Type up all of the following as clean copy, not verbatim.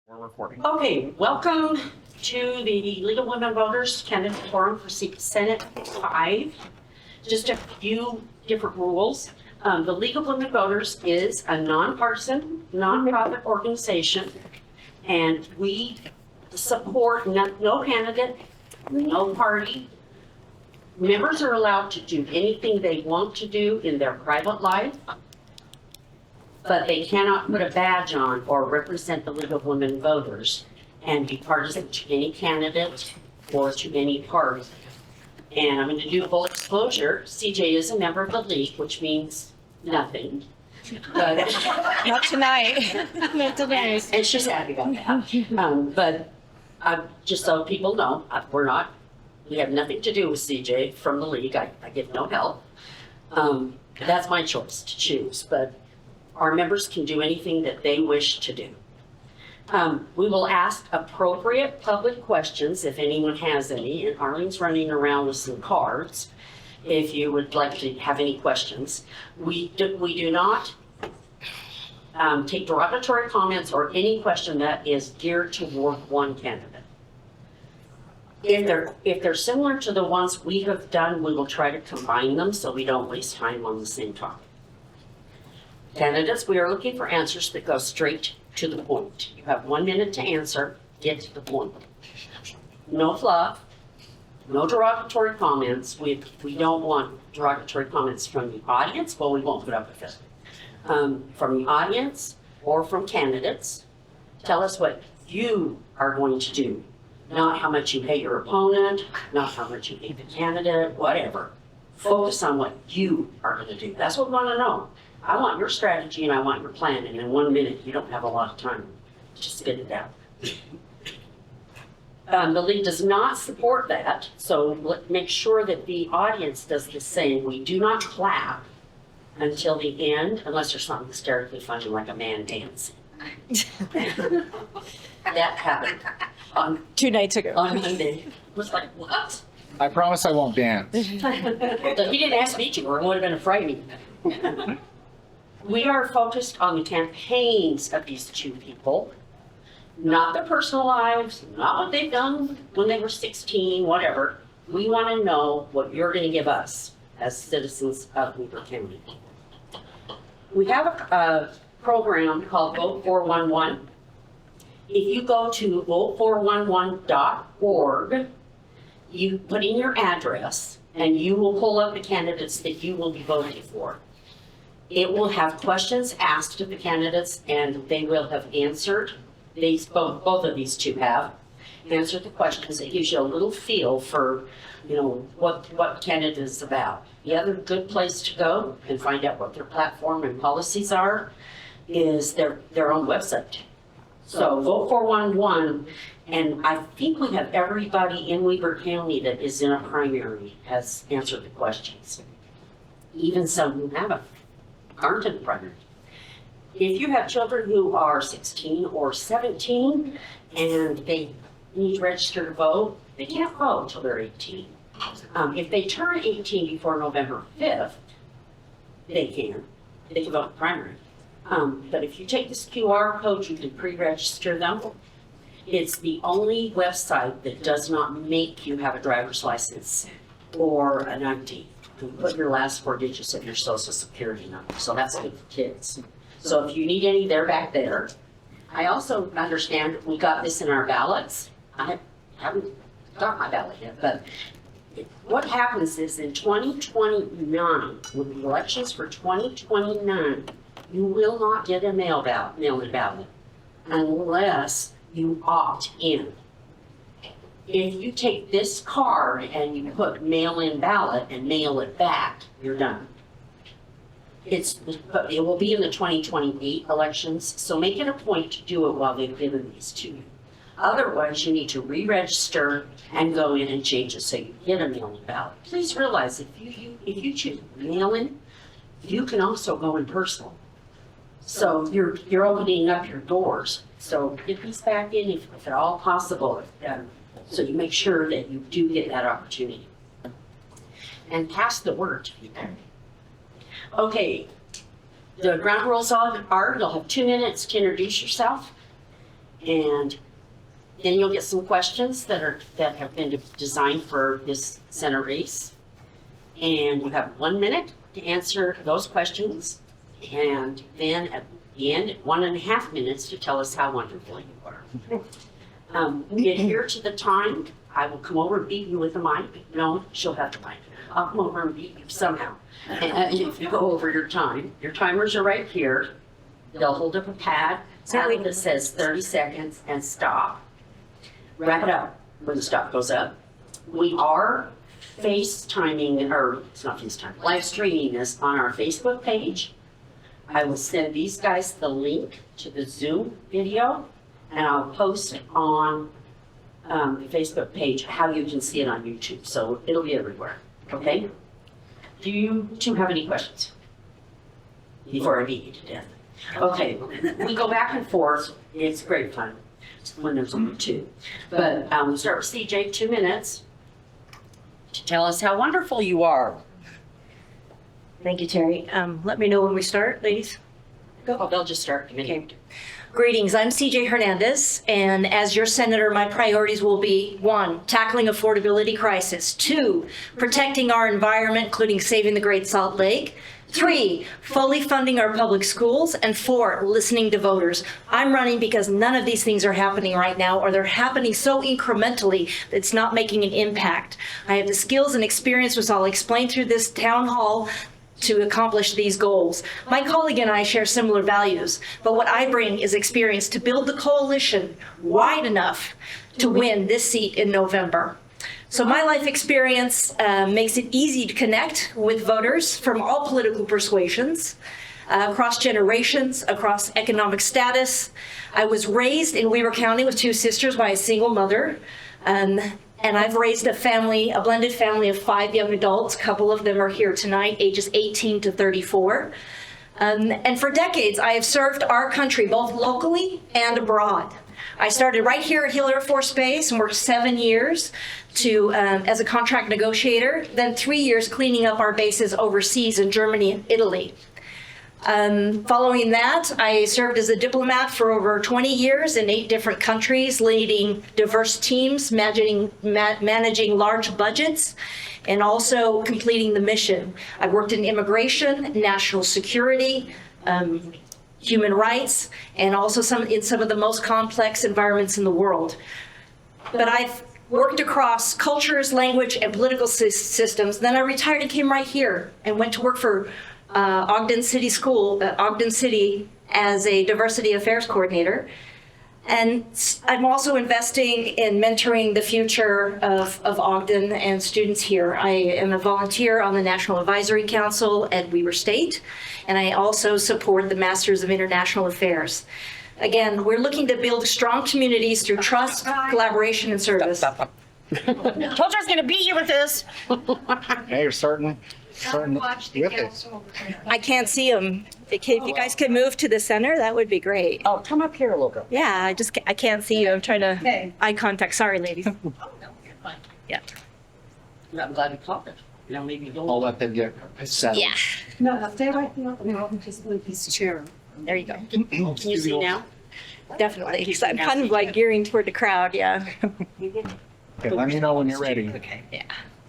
We're recording. Okay, welcome to the League of Women Voters Candidate Forum for Senate 5. Just a few different rules. The League of Women Voters is a nonpartisan, nonprofit organization, and we support no candidate, no party. Members are allowed to do anything they want to do in their private life, but they cannot put a badge on or represent the League of Women Voters and be partisan to any candidate or to any party. And I'm going to do full disclosure. CJ is a member of the League, which means nothing. But Not tonight. Not tonight. and she's happy about that. But just so people know, we have nothing to do with CJ from the League. I get no help. That's my choice to choose, but our members can do anything that they wish to do. We will ask appropriate public questions if anyone has any, and Arlene's running around with some cards if you would like to have any questions. We do not take derogatory comments or any question that is geared toward one candidate. If they're similar to the ones we have done, we will try to combine them so we don't waste time on the same topic. Candidates, we are looking for answers that go straight to the point. You have 1 minute to answer, get to the point. No fluff, no derogatory comments. We don't want derogatory comments from the audience, well, we won't put up with it. From the audience or from candidates, tell us what you are going to do, not how much you hate your opponent, not how much you hate the candidate, whatever. Focus on what you are going to do. That's what we want to know. I want your strategy and I want your plan, and in 1 minute, you don't have a lot of time to spit it out. The League does not support that, so make sure that the audience does the same. We do not clap until the end, unless there's something hysterically funny like a man dancing. That happened on 2 nights ago. Monday. It was like, what? I promise I won't dance. He didn't ask me to, or it would have been frightening. We are focused on the campaigns of these two people, not their personal lives, not what they've done when they were 16, whatever. We want to know what you're going to give us as citizens of Weber County. We have a program called Vote 411. If you go to vote411.org, you put in your address and you will pull up the candidates that you will be voting for. It will have questions asked of the candidates and they will have answered. Both of these two have answered the questions. It gives you a little feel for, what candidate is about. The other good place to go and find out what their platform and policies are is their own website. So Vote 411, and I think we have everybody in Weber County that is in a primary has answered the questions. Even some who aren't in the primary. If you have children who are 16 or 17 and they need to register to vote, they can't vote until they're 18. If they turn 18 before November 5th, they can vote in the primary. But if you take this QR code, you can pre-register them. It's the only website that does not make you have a driver's license or an ID. You put your last 4 digits of your social security number. So that's good for kids. So if you need any, they're back there. I also understand we got this in our ballots. I haven't got my ballot yet, but what happens is in 2029, with the elections for 2029, you will not get a mail-in ballot unless you opt in. If you take this card and you put mail-in ballot and mail it back, you're done. It will be in the 2028 elections, so make it a point to do it while they've given these to you. Otherwise, you need to re-register and go in and change it so you get a mail-in ballot. Please realize if you choose mail-in, you can also go in personal. So you're opening up your doors. So get these back in if at all possible. So you make sure that you do get that opportunity. And pass the word to people. Okay, the ground rules are you'll have 2 minutes to introduce yourself. And then you'll get some questions that have been designed for this Senate race. And you have 1 minute to answer those questions. And then at the end, 1.5 minutes to tell us how wonderful you are. We adhere to the time. I will come over and beat you with the mic. No, she'll have the mic. I'll come over and beat you somehow. And if you go over your time, your timers are right here. They'll hold up a pad that says 30 seconds and stop. Wrap it up when the stop goes up. We are FaceTiming, or it's not FaceTime, live streaming this on our Facebook page. I will send these guys the link to the Zoom video, and I'll post on the Facebook page how you can see it on YouTube. So it'll be everywhere, okay? Do you two have any questions before I beat you to death? Okay, we go back and forth. It's great fun when there's only two. But we'll start with CJ, 2 minutes to tell us how wonderful you are. Thank you, Terry. Let me know when we start, ladies. Oh, they'll just start. Okay. Greetings, I'm CJ Hernandez, and as your senator, my priorities will be 1, tackling affordability crisis, 2, protecting our environment, including saving the Great Salt Lake, 3, fully funding our public schools, and 4, listening to voters. I'm running because none of these things are happening right now, or they're happening so incrementally that it's not making an impact. I have the skills and experience, which I'll explain through this town hall, to accomplish these goals. My colleague and I share similar values, but what I bring is experience to build the coalition wide enough to win this seat in November. So my life experience makes it easy to connect with voters from all political persuasions, across generations, across economic status. I was raised in Weaver County with 2 sisters by a single mother. And I've raised a blended family of 5 young adults. A couple of them are here tonight, ages 18 to 34. And for decades, I have served our country, both locally and abroad. I started right here at Hill Air Force Base and worked 7 years as a contract negotiator, then 3 years cleaning up our bases overseas in Germany and Italy. Following that, I served as a diplomat for over 20 years in 8 different countries, leading diverse teams, managing large budgets, and also completing the mission. I worked in immigration, national security, human rights, and also in some of the most complex environments in the world. But I've worked across cultures, language, and political systems. Then I retired and came right here and went to work for Ogden City as a diversity affairs coordinator. And I'm also investing in mentoring the future of Ogden and students here. I am a volunteer on the National Advisory Council at Weber State, and I also support the Masters of International Affairs. Again, we're looking to build strong communities through trust, collaboration, and service. Told you I was going to beat you with this. Hey, you're starting with it. I can't see them. If you guys could move to the center, that would be great. Oh, come up here a little bit. Yeah, I can't see you. I'm trying to eye contact. Sorry, ladies. Yeah. I'm glad you caught it. Now maybe don't. I'll let them get settled. Yeah. No, stay right there. No, just move this chair. There you go. Can you see now? Definitely. 'Cause I'm kind of like gearing toward the crowd. Yeah. Okay, let me know when you're ready. Okay. Yeah.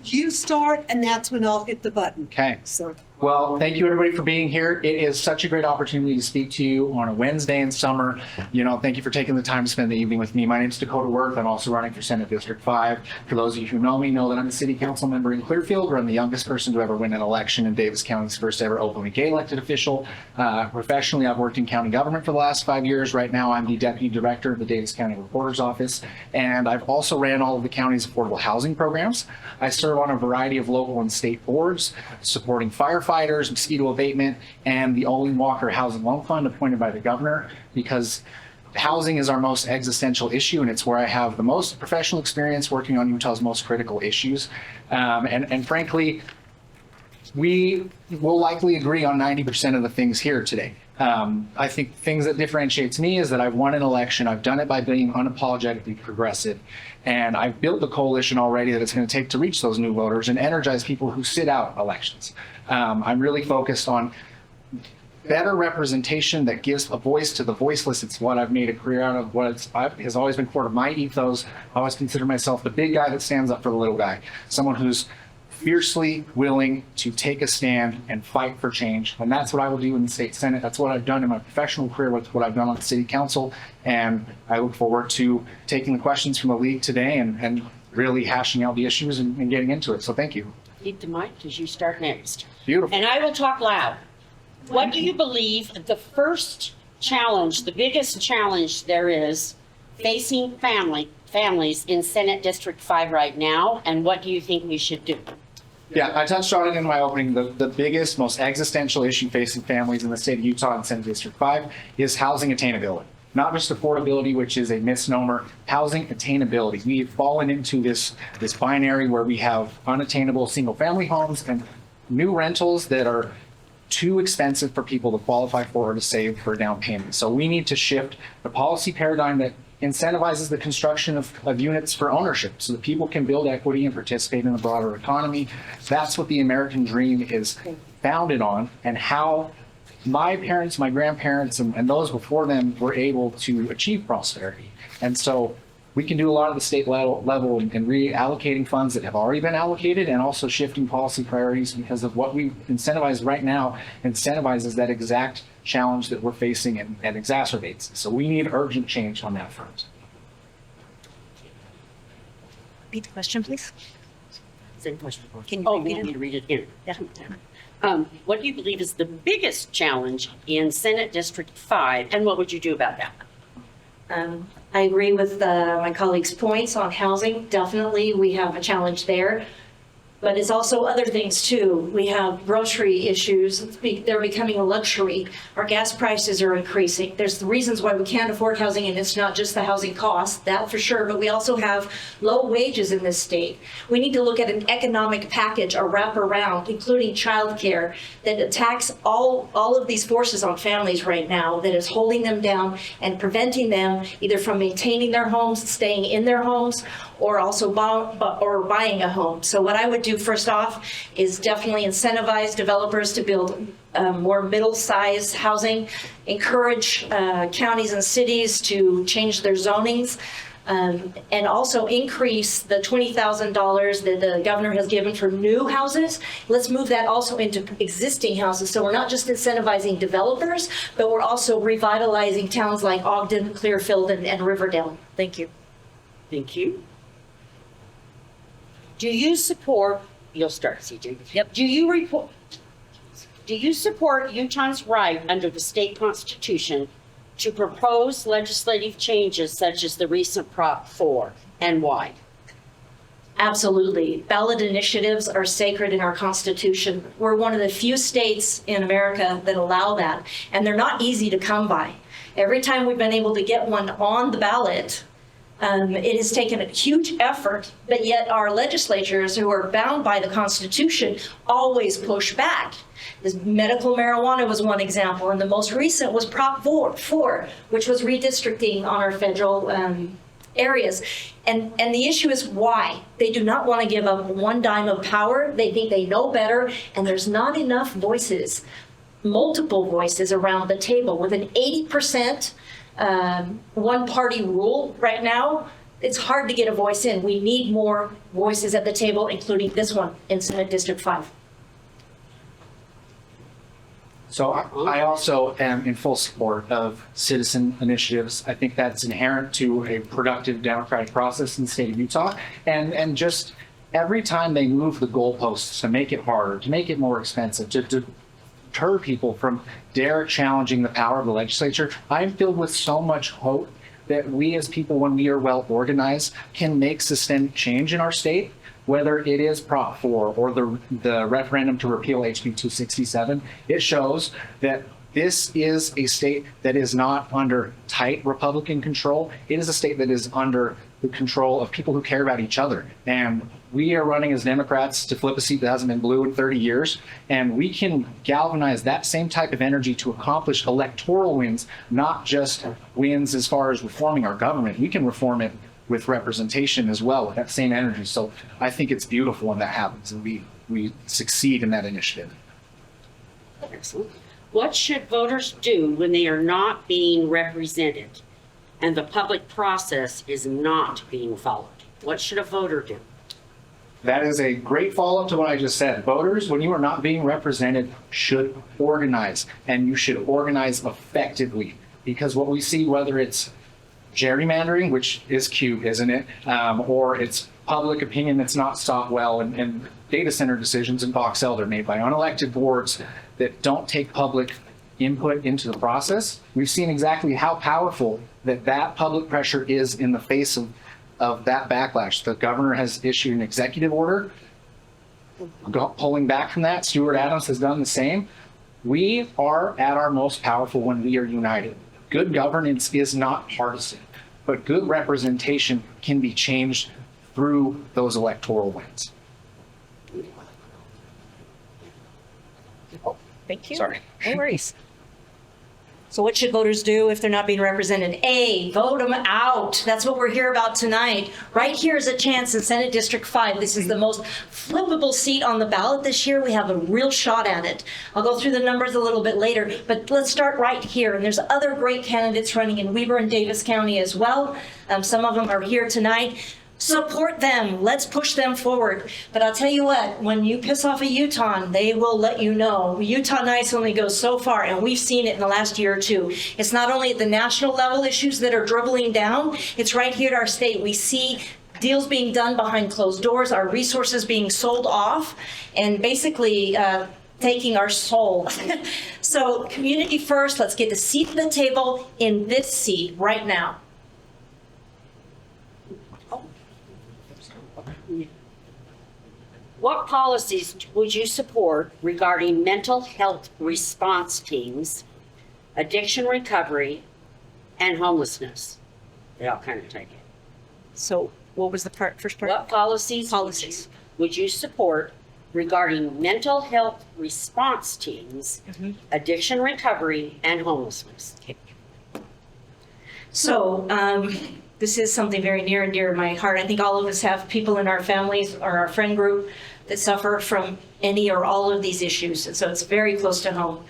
You start, and that's when I'll hit the button. Okay. So, Well, thank you everybody for being here. It is such a great opportunity to speak to you on a Wednesday in summer. Thank you for taking the time to spend the evening with me. My name is Dakota Wurth. I'm also running for Senate District 5. For those of you who know me, know that I'm a city council member in Clearfield, where I'm the youngest person to ever win an election and Davis County's first ever openly gay elected official. Professionally, I've worked in county government for the last 5 years. Right now, I'm the deputy director of the Davis County Recorder's Office, and I've also ran all of the county's affordable housing programs. I serve on a variety of local and state boards, supporting firefighters, mosquito abatement, and the Olin Walker Housing Loan Fund appointed by the governor, because housing is our most existential issue, and it's where I have the most professional experience working on Utah's most critical issues. And frankly, we will likely agree on 90% of the things here today. I think things that differentiates me is that I've won an election. I've done it by being unapologetically progressive. And I've built the coalition already that it's going to take to reach those new voters and energize people who sit out elections. I'm really focused on better representation that gives a voice to the voiceless. It's what I've made a career out of. Has always been core to my ethos. I always consider myself the big guy that stands up for the little guy. Someone who's fiercely willing to take a stand and fight for change. And that's what I will do in the state Senate. That's what I've done in my professional career, with what I've done on the city council. And I look forward to taking the questions from the league today and really hashing out the issues and getting into it. So thank you. Keep the mic because you start next. Beautiful. And I will talk loud. What do you believe the first challenge, the biggest challenge there is facing families in Senate District 5 right now, and what do you think we should do? Yeah, I touched on it in my opening. The biggest, most existential issue facing families in the state of Utah and Senate District 5 is housing attainability. Not just affordability, which is a misnomer, housing attainability. We've fallen into this binary where we have unattainable single-family homes and new rentals that are too expensive for people to qualify for or to save for a down payment. So we need to shift the policy paradigm that incentivizes the construction of units for ownership so that people can build equity and participate in the broader economy. That's what the American dream is founded on, and how my parents, my grandparents, and those before them were able to achieve prosperity. And so we can do a lot at the state level in reallocating funds that have already been allocated, and also shifting policy priorities, because of what we incentivize right now incentivizes that exact challenge that we're facing and exacerbates. So we need urgent change on that front. Repeat the question, please. Same question. Can you Oh, repeat you it? want me to read it here? Yeah. What do you believe is the biggest challenge in Senate District 5, and what would you do about that? I agree with my colleagues' points on housing. Definitely, we have a challenge there. But it's also other things too. We have grocery issues. They're becoming a luxury. Our gas prices are increasing. There's the reasons why we can't afford housing, and it's not just the housing cost, that for sure, but we also have low wages in this state. We need to look at an economic package, a wraparound, including childcare, that attacks all of these forces on families right now, that is holding them down and preventing them either from maintaining their homes, staying in their homes, or also buying a home. So what I would do first off is definitely incentivize developers to build more middle-sized housing, encourage counties and cities to change their zonings, and also increase the $20,000 that the governor has given for new houses. Let's move that also into existing houses. So we're not just incentivizing developers, but we're also revitalizing towns like Ogden, Clearfield, and Riverdale. Thank you. Thank you. Do you support, you'll start, CJ. Yep. Do you support Utah's right under the state constitution to propose legislative changes such as the recent Prop 4, and why? Absolutely. Ballot initiatives are sacred in our Constitution. We're one of the few states in America that allow that, and they're not easy to come by. Every time we've been able to get one on the ballot, it has taken a huge effort, but yet our legislatures, who are bound by the Constitution, always push back. This medical marijuana was one example, and the most recent was Prop 4, which was redistricting on our federal areas. And the issue is why. They do not want to give up one dime of power. They think they know better, and there's not enough voices, multiple voices around the table. With an 80% one-party rule right now, it's hard to get a voice in. We need more voices at the table, including this one in Senate District 5. So I also am in full support of citizen initiatives. I think that's inherent to a productive democratic process in the state of Utah. And just every time they move the goalposts to make it harder, to make it more expensive, to deter people from dare challenging the power of the legislature, I'm filled with so much hope that we as people, when we are well organized, can make systemic change in our state. Whether it is Prop 4 or the referendum to repeal HB 267, it shows that this is a state that is not under tight Republican control. It is a state that is under the control of people who care about each other. And we are running as Democrats to flip a seat that hasn't been blue in 30 years. And we can galvanize that same type of energy to accomplish electoral wins, not just wins as far as reforming our government. We can reform it with representation as well, with that same energy. So I think it's beautiful when that happens and we succeed in that initiative. Excellent. What should voters do when they are not being represented and the public process is not being followed? What should a voter do? That is a great follow-up to what I just said. Voters, when you are not being represented, should organize, and you should organize effectively. Because what we see, whether it's gerrymandering, which is cute, isn't it? Or it's public opinion that's not sought well, and data center decisions in Box Elder made by unelected boards that don't take public input into the process. We've seen exactly how powerful that public pressure is in the face of that backlash. The governor has issued an executive order pulling back from that. Stuart Adams has done the same. We are at our most powerful when we are united. Good governance is not partisan, but good representation can be changed through those electoral wins. Thank you. Sorry. No worries. So what should voters do if they're not being represented? A, vote them out. That's what we're here about tonight. Right here is a chance in Senate District 5. This is the most flippable seat on the ballot this year. We have a real shot at it. I'll go through the numbers a little bit later, but let's start right here. And there's other great candidates running in Weber and Davis County as well. Some of them are here tonight. Support them. Let's push them forward. But I'll tell you what, when you piss off a Utah, they will let you know. Utah nice only goes so far, and we've seen it in the last year or two. It's not only at the national level issues that are dribbling down, it's right here at our state. We see deals being done behind closed doors, our resources being sold off, and basically taking our soul. So community first, let's get a seat at the table in this seat right now. What policies would you support regarding mental health response teams, addiction recovery, and homelessness? They all kind of take it. So what was the first part? What policies would you support regarding mental health response teams, addiction recovery, and homelessness? So this is something very near and dear to my heart. I think all of us have people in our families or our friend group that suffer from any or all of these issues. And so it's very close to home.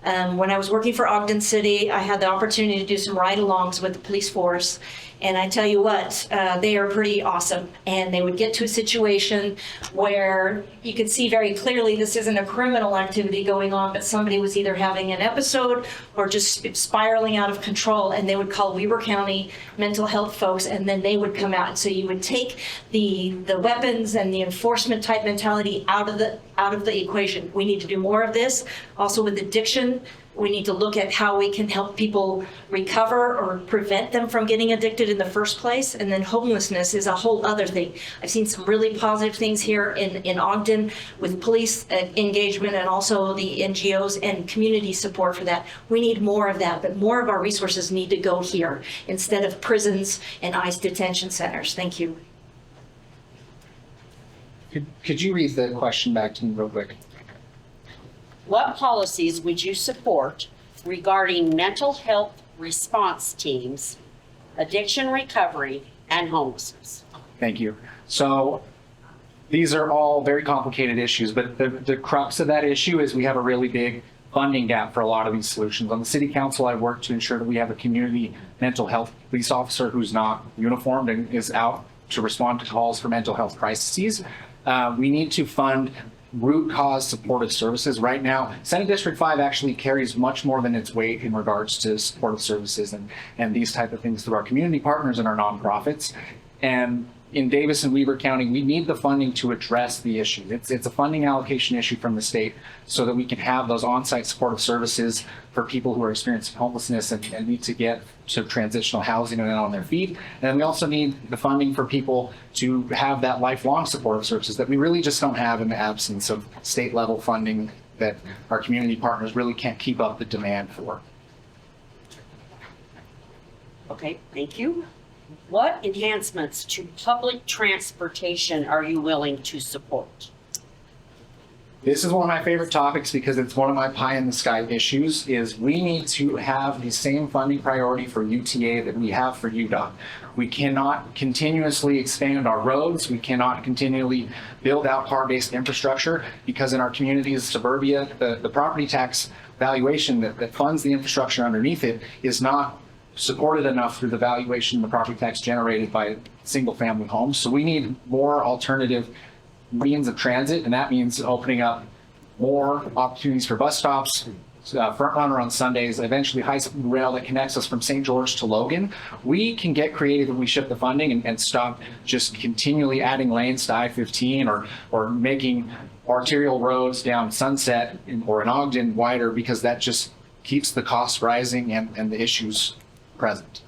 When I was working for Ogden City, I had the opportunity to do some ride-alongs with the police force. And I tell you what, they are pretty awesome. And they would get to a situation where you could see very clearly this isn't a criminal activity going on, but somebody was either having an episode or just spiraling out of control. And they would call Weber County mental health folks, and then they would come out. And so you would take the weapons and the enforcement type mentality out of the equation. We need to do more of this. Also with addiction, we need to look at how we can help people recover or prevent them from getting addicted in the first place. And then homelessness is a whole other thing. I've seen some really positive things here in Ogden with police engagement and also the NGOs and community support for that. We need more of that, but more of our resources need to go here instead of prisons and ICE detention centers. Thank you. Could you read the question back to me real quick? What policies would you support regarding mental health response teams, addiction recovery, and homelessness? Thank you. So these are all very complicated issues, but the crux of that issue is we have a really big funding gap for a lot of these solutions. On the city council, I work to ensure that we have a community mental health police officer who's not uniformed and is out to respond to calls for mental health crises. We need to fund root cause supportive services. Right now, Senate District 5 actually carries much more than its weight in regards to supportive services and these type of things through our community partners and our nonprofits. And in Davis and Weber County, we need the funding to address the issue. It's a funding allocation issue from the state so that we can have those on-site supportive services for people who are experiencing homelessness and need to get to transitional housing and then on their feet. And we also need the funding for people to have that lifelong supportive services that we really just don't have in the absence of state level funding that our community partners really can't keep up the demand for. Okay, thank you. What enhancements to public transportation are you willing to support? This is one of my favorite topics because it's one of my pie in the sky issues is we need to have the same funding priority for UTA that we have for UDOT. We cannot continuously expand our roads. We cannot continually build out car-based infrastructure because in our communities, suburbia, the property tax valuation that funds the infrastructure underneath it is not supported enough through the valuation of the property tax generated by single-family homes. So we need more alternative means of transit, and that means opening up more opportunities for bus stops, front runner on Sundays, eventually high-speed rail that connects us from St. George to Logan. We can get creative when we shift the funding and stop just continually adding lanes to I-15 or making arterial roads down Sunset or in Ogden wider because that just keeps the costs rising and the issues present.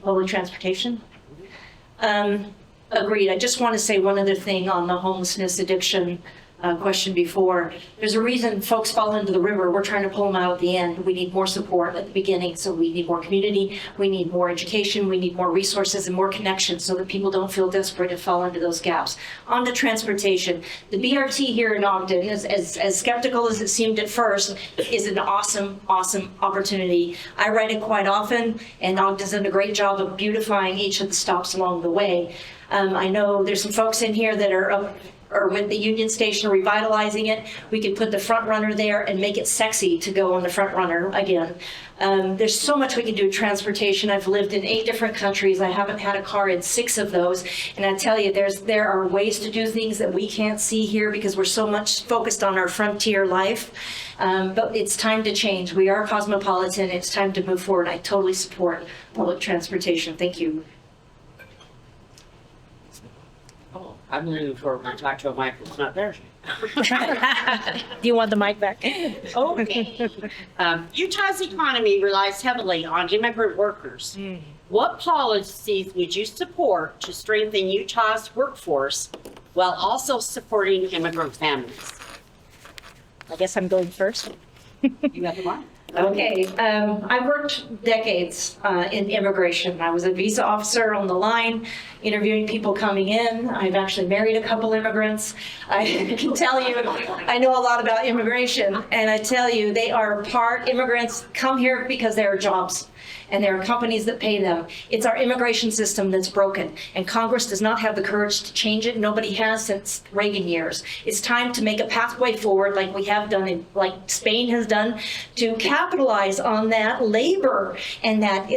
Public transportation? Agreed. I just want to say one other thing on the homelessness addiction question before. There's a reason folks fall into the river. We're trying to pull them out at the end. We need more support at the beginning. So we need more community. We need more education. We need more resources and more connections so that people don't feel desperate and fall into those gaps. On to transportation. The BRT here in Ogden, as skeptical as it seemed at first, is an awesome, awesome opportunity. I ride it quite often, and Ogden's done a great job of beautifying each of the stops along the way. I know there's some folks in here that are up or with the Union Station revitalizing it. We could put the front runner there and make it sexy to go on the front runner again. There's so much we can do with transportation. I've lived in 8 different countries. I haven't had a car in 6 of those. And I tell you, there are ways to do things that we can't see here because we're so much focused on our frontier life. But it's time to change. We are cosmopolitan. It's time to move forward. I totally support public transportation. Thank you. I'm moving forward and talk to a mic that's not there. Do you want the mic back? Okay. Utah's economy relies heavily on immigrant workers. What policies would you support to strengthen Utah's workforce while also supporting immigrant families? I guess I'm going first. You have the mic. Okay, I worked decades in immigration. I was a visa officer on the line, interviewing people coming in. I've actually married a couple immigrants. I can tell you, I know a lot about immigration, and I tell you, immigrants come here because there are jobs, and there are companies that pay them. It's our immigration system that's broken, and Congress does not have the courage to change it. Nobody has since Reagan years. It's time to make a pathway forward like we have done, like Spain has done, to capitalize on that labor and that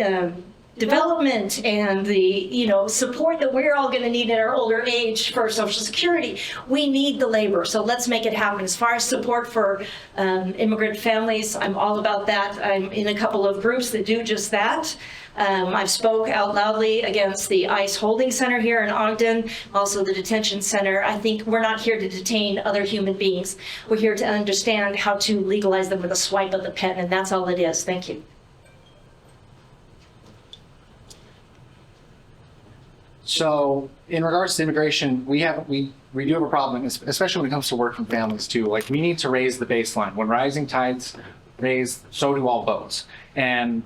development and the support that we're all going to need in our older age for Social Security. We need the labor, so let's make it happen. As far as support for immigrant families, I'm all about that. I'm in a couple of groups that do just that. I've spoke out loudly against the ICE holding center here in Ogden, also the detention center. I think we're not here to detain other human beings. We're here to understand how to legalize them with a swipe of the pen, and that's all it is. Thank you. So in regards to immigration, we do have a problem, especially when it comes to working families too. Like we need to raise the baseline. When rising tides raise, so do all boats. And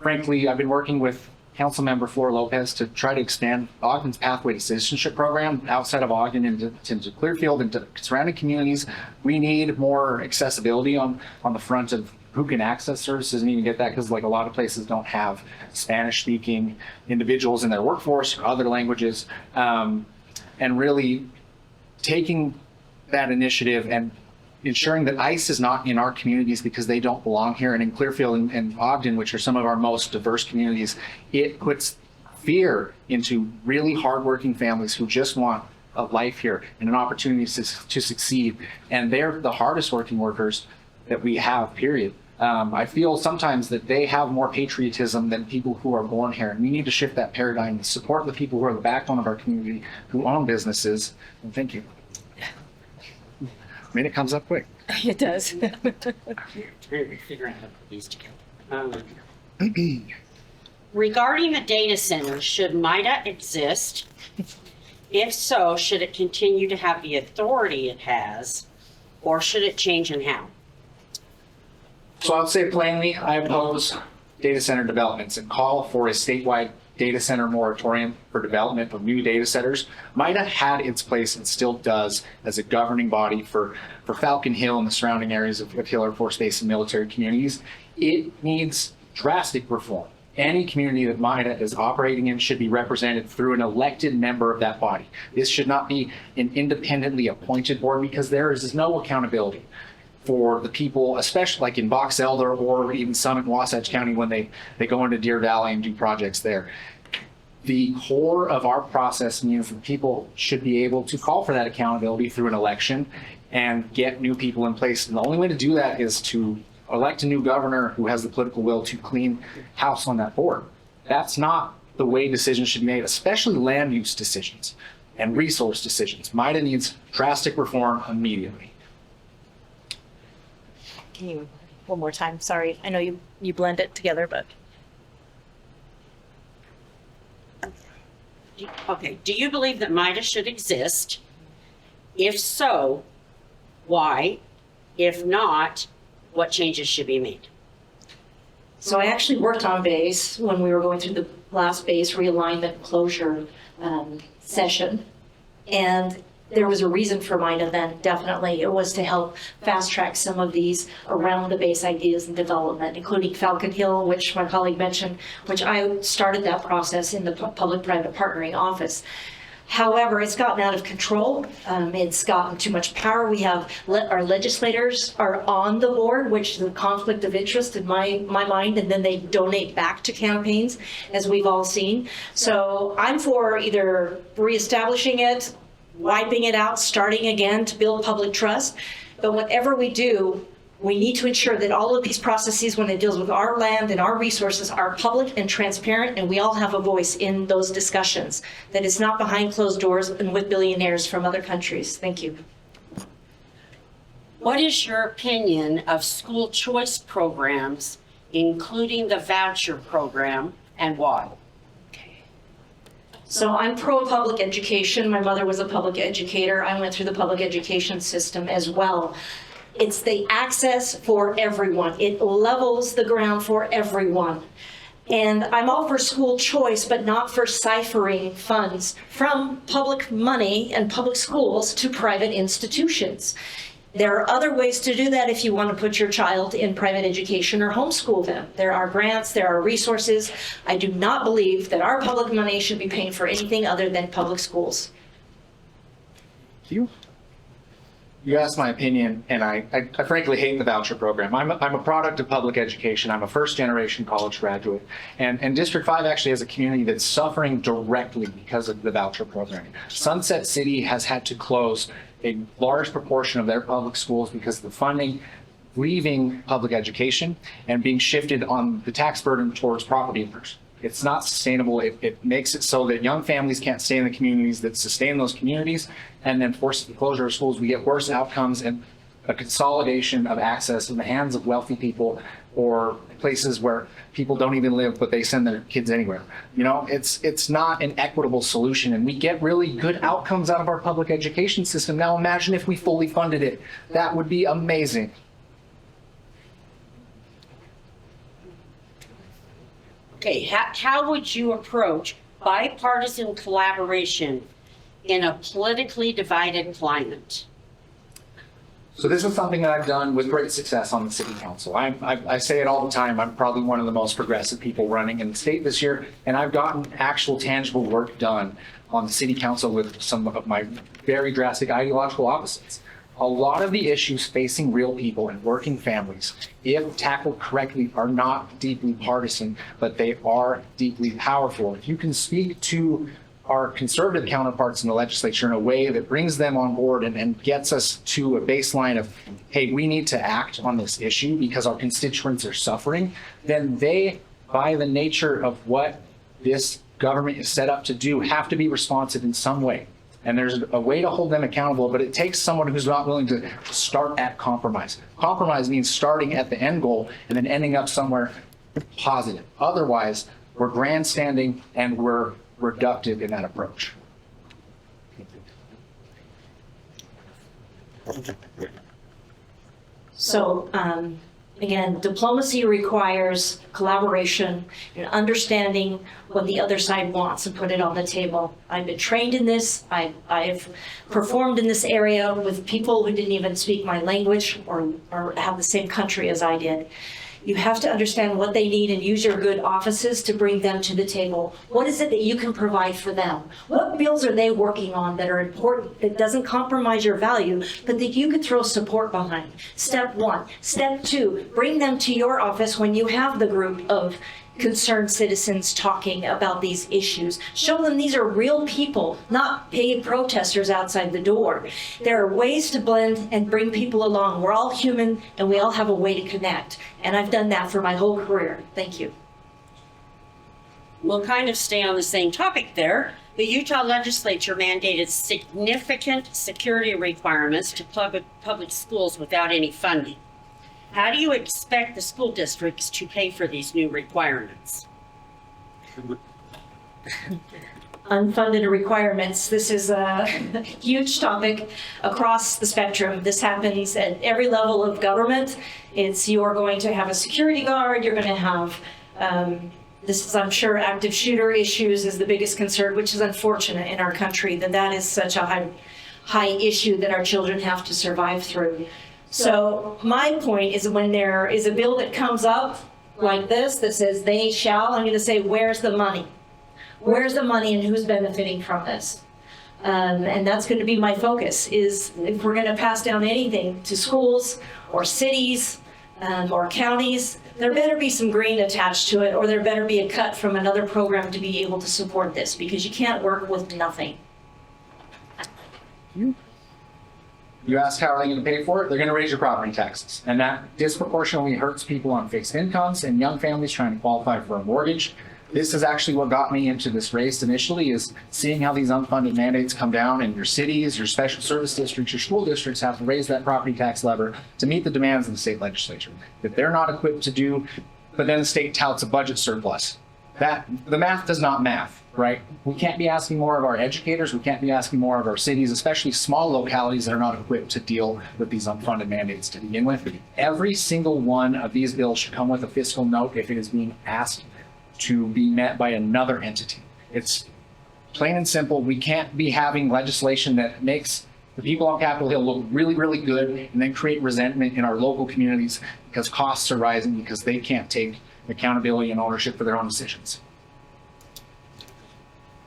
frankly, I've been working with Councilmember Flor Lopez to try to expand Ogden's Pathway to Citizenship program outside of Ogden into Clearfield and to surrounding communities. We need more accessibility on the front of who can access services and even get that, because like a lot of places don't have Spanish speaking individuals in their workforce or other languages, and really taking that initiative and ensuring that ICE is not in our communities because they don't belong here. And in Clearfield and Ogden, which are some of our most diverse communities, it puts fear into really hardworking families who just want a life here and an opportunity to succeed. And they're the hardest working workers that we have, period. I feel sometimes that they have more patriotism than people who are born here. And we need to shift that paradigm and support the people who are the backbone of our community, who own businesses. And thank you. I mean, it comes up quick. It does. Trying to figure out how to put these together. Regarding the data center, should MIDA exist? If so, should it continue to have the authority it has, or should it change and how? So I'll say plainly, I oppose data center developments and call for a statewide data center moratorium for development of new data centers, MIDA had its place and still does as a governing body for Falcon Hill and the surrounding areas of Hill Air Force Base and military communities. It needs drastic reform. Any community that MIDA is operating in should be represented through an elected member of that body. This should not be an independently appointed board because there is no accountability for the people, especially like in Box Elder or even some in Wasatch County when they go into Deer Valley and do projects there. The core of our process means that people should be able to call for that accountability through an election and get new people in place. And the only way to do that is to elect a new governor who has the political will to clean house on that board. That's not the way decisions should be made, especially land use decisions and resource decisions. MIDA needs drastic reform immediately. Can you, one more time? Sorry, I know you blend it together, but. Okay, do you believe that MIDA should exist? If so, why? If not, what changes should be made? So I actually worked on base when we were going through the last base realignment closure session. And there was a reason for mine, and then definitely it was to help fast track some of these around the base ideas and development, including Falcon Hill, which my colleague mentioned, which I started that process in the public-private partnering office. However, it's gotten out of control. It's gotten too much power. We have our legislators are on the board, which is a conflict of interest in my mind, and then they donate back to campaigns, as we've all seen. So I'm for either reestablishing it, wiping it out, starting again to build public trust. But whatever we do, we need to ensure that all of these processes, when it deals with our land and our resources, are public and transparent, and we all have a voice in those discussions, that it's not behind closed doors and with billionaires from other countries. Thank you. What is your opinion of school choice programs, including the voucher program, and why? So I'm pro-public education. My mother was a public educator. I went through the public education system as well. It's the access for everyone. It levels the ground for everyone. And I'm all for school choice, but not for ciphering funds from public money and public schools to private institutions. There are other ways to do that if you want to put your child in private education or homeschool them. There are grants, there are resources. I do not believe that our public money should be paying for anything other than public schools. You asked my opinion, and I frankly hate the voucher program. I'm a product of public education. I'm a first-generation college graduate, and District 5 actually has a community that's suffering directly because of the voucher program. Sunset City has had to close a large proportion of their public schools because of the funding leaving public education and being shifted on the tax burden towards property owners. It's not sustainable. It makes it so that young families can't stay in the communities that sustain those communities, and then forces the closure of schools. We get worse outcomes and a consolidation of access in the hands of wealthy people or places where people don't even live, but they send their kids anywhere. You know, it's not an equitable solution, and we get really good outcomes out of our public education system. Now imagine if we fully funded it. That would be amazing. Okay, how would you approach bipartisan collaboration in a politically divided climate? So this is something that I've done with great success on the city council. I say it all the time. I'm probably one of the most progressive people running in the state this year, and I've gotten actual tangible work done on the city council with some of my very drastic ideological opposites. A lot of the issues facing real people and working families, if tackled correctly, are not deeply partisan, but they are deeply powerful. If you can speak to our conservative counterparts in the legislature in a way that brings them on board and gets us to a baseline of, hey, we need to act on this issue because our constituents are suffering, then they, by the nature of what this government is set up to do, have to be responsive in some way. And there's a way to hold them accountable, but it takes someone who's not willing to start at compromise. Compromise means starting at the end goal and then ending up somewhere positive. Otherwise, we're grandstanding and we're reductive in that approach. So Again, diplomacy requires collaboration and understanding what the other side wants and put it on the table. I've been trained in this. I've performed in this area with people who didn't even speak my language or have the same country as I did. You have to understand what they need and use your good offices to bring them to the table. What is it that you can provide for them? What bills are they working on that are important, that doesn't compromise your value, but that you could throw support behind? Step one. Step two, bring them to your office when you have the group of concerned citizens talking about these issues. Show them these are real people, not paid protesters outside the door. There are ways to blend and bring people along. We're all human and we all have a way to connect. And I've done that for my whole career. Thank you. We'll kind of stay on the same topic there. The Utah legislature mandated significant security requirements to public schools without any funding. How do you expect the school districts to pay for these new requirements? Unfunded requirements. This is a huge topic across the spectrum. This happens at every level of government. You're going to have a security guard, you're going to have, I'm sure, active shooter issues is the biggest concern, which is unfortunate in our country that is such a high issue that our children have to survive through. So my point is when there is a bill that comes up like this that says they shall, I'm going to say, where's the money? Where's the money and who's benefiting from this? And that's going to be my focus, is if we're going to pass down anything to schools or cities or counties, there better be some green attached to it, or there better be a cut from another program to be able to support this, because you can't work with nothing. You asked how are they going to pay for it? They're going to raise your property taxes. And that disproportionately hurts people on fixed incomes and young families trying to qualify for a mortgage. This is actually what got me into this race initially, is seeing how these unfunded mandates come down and your cities, your special service districts, your school districts have to raise that property tax lever to meet the demands of the state legislature that they're not equipped to do, but then the state touts a budget surplus. The math does not math, right? We can't be asking more of our educators. We can't be asking more of our cities, especially small localities that are not equipped to deal with these unfunded mandates to begin with. Every single one of these bills should come with a fiscal note if it is being asked to be met by another entity. It's plain and simple. We can't be having legislation that makes the people on Capitol Hill look really, really good and then create resentment in our local communities because costs are rising because they can't take accountability and ownership for their own decisions.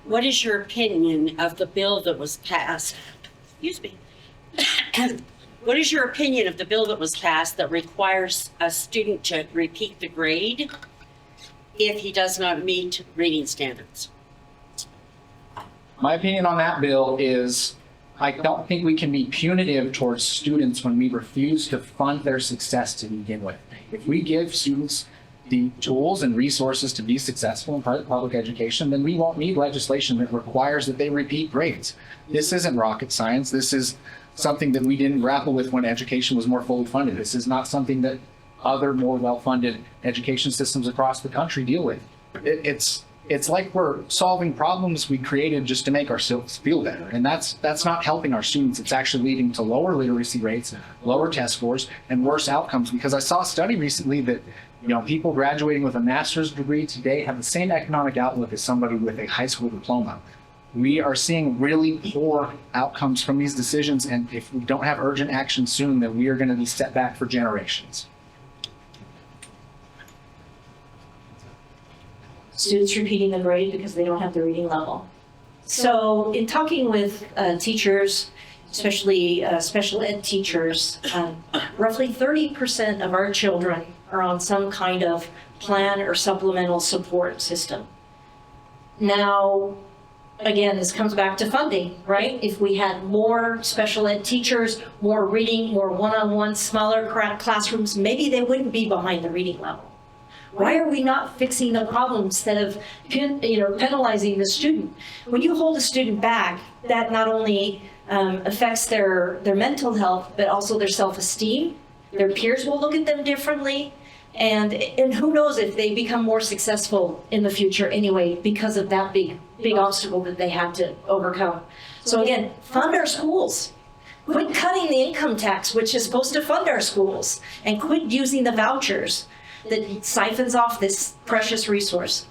What is your opinion of the bill that was passed? Excuse me. What is your opinion of the bill that was passed that requires a student to repeat the grade if he does not meet reading standards? My opinion on that bill is I don't think we can be punitive towards students when we refuse to fund their success to begin with. If we give students the tools and resources to be successful in public education, then we won't need legislation that requires that they repeat grades. This isn't rocket science. This is something that we didn't grapple with when education was more fully funded. This is not something that other more well-funded education systems across the country deal with. It's like we're solving problems we created just to make ourselves feel better. And that's not helping our students. It's actually leading to lower literacy rates, lower test scores, and worse outcomes. Because I saw a study recently that people graduating with a master's degree today have the same economic outlook as somebody with a high school diploma. We are seeing really poor outcomes from these decisions. And if we don't have urgent action soon, then we are going to be set back for generations. Students repeating the grade because they don't have the reading level. So in talking with teachers, especially special ed teachers, roughly 30% of our children are on some kind of plan or supplemental support system. Now, again, this comes back to funding, right? If we had more special ed teachers, more reading, more one-on-one, smaller classrooms, maybe they wouldn't be behind the reading level. Why are we not fixing the problem instead of penalizing the student? When you hold a student back, that not only affects their mental health, but also their self-esteem. Their peers will look at them differently. And who knows if they become more successful in the future anyway because of that big obstacle that they had to overcome. So again, fund our schools. Quit cutting the income tax, which is supposed to fund our schools, and quit using the vouchers that siphons off this precious resource.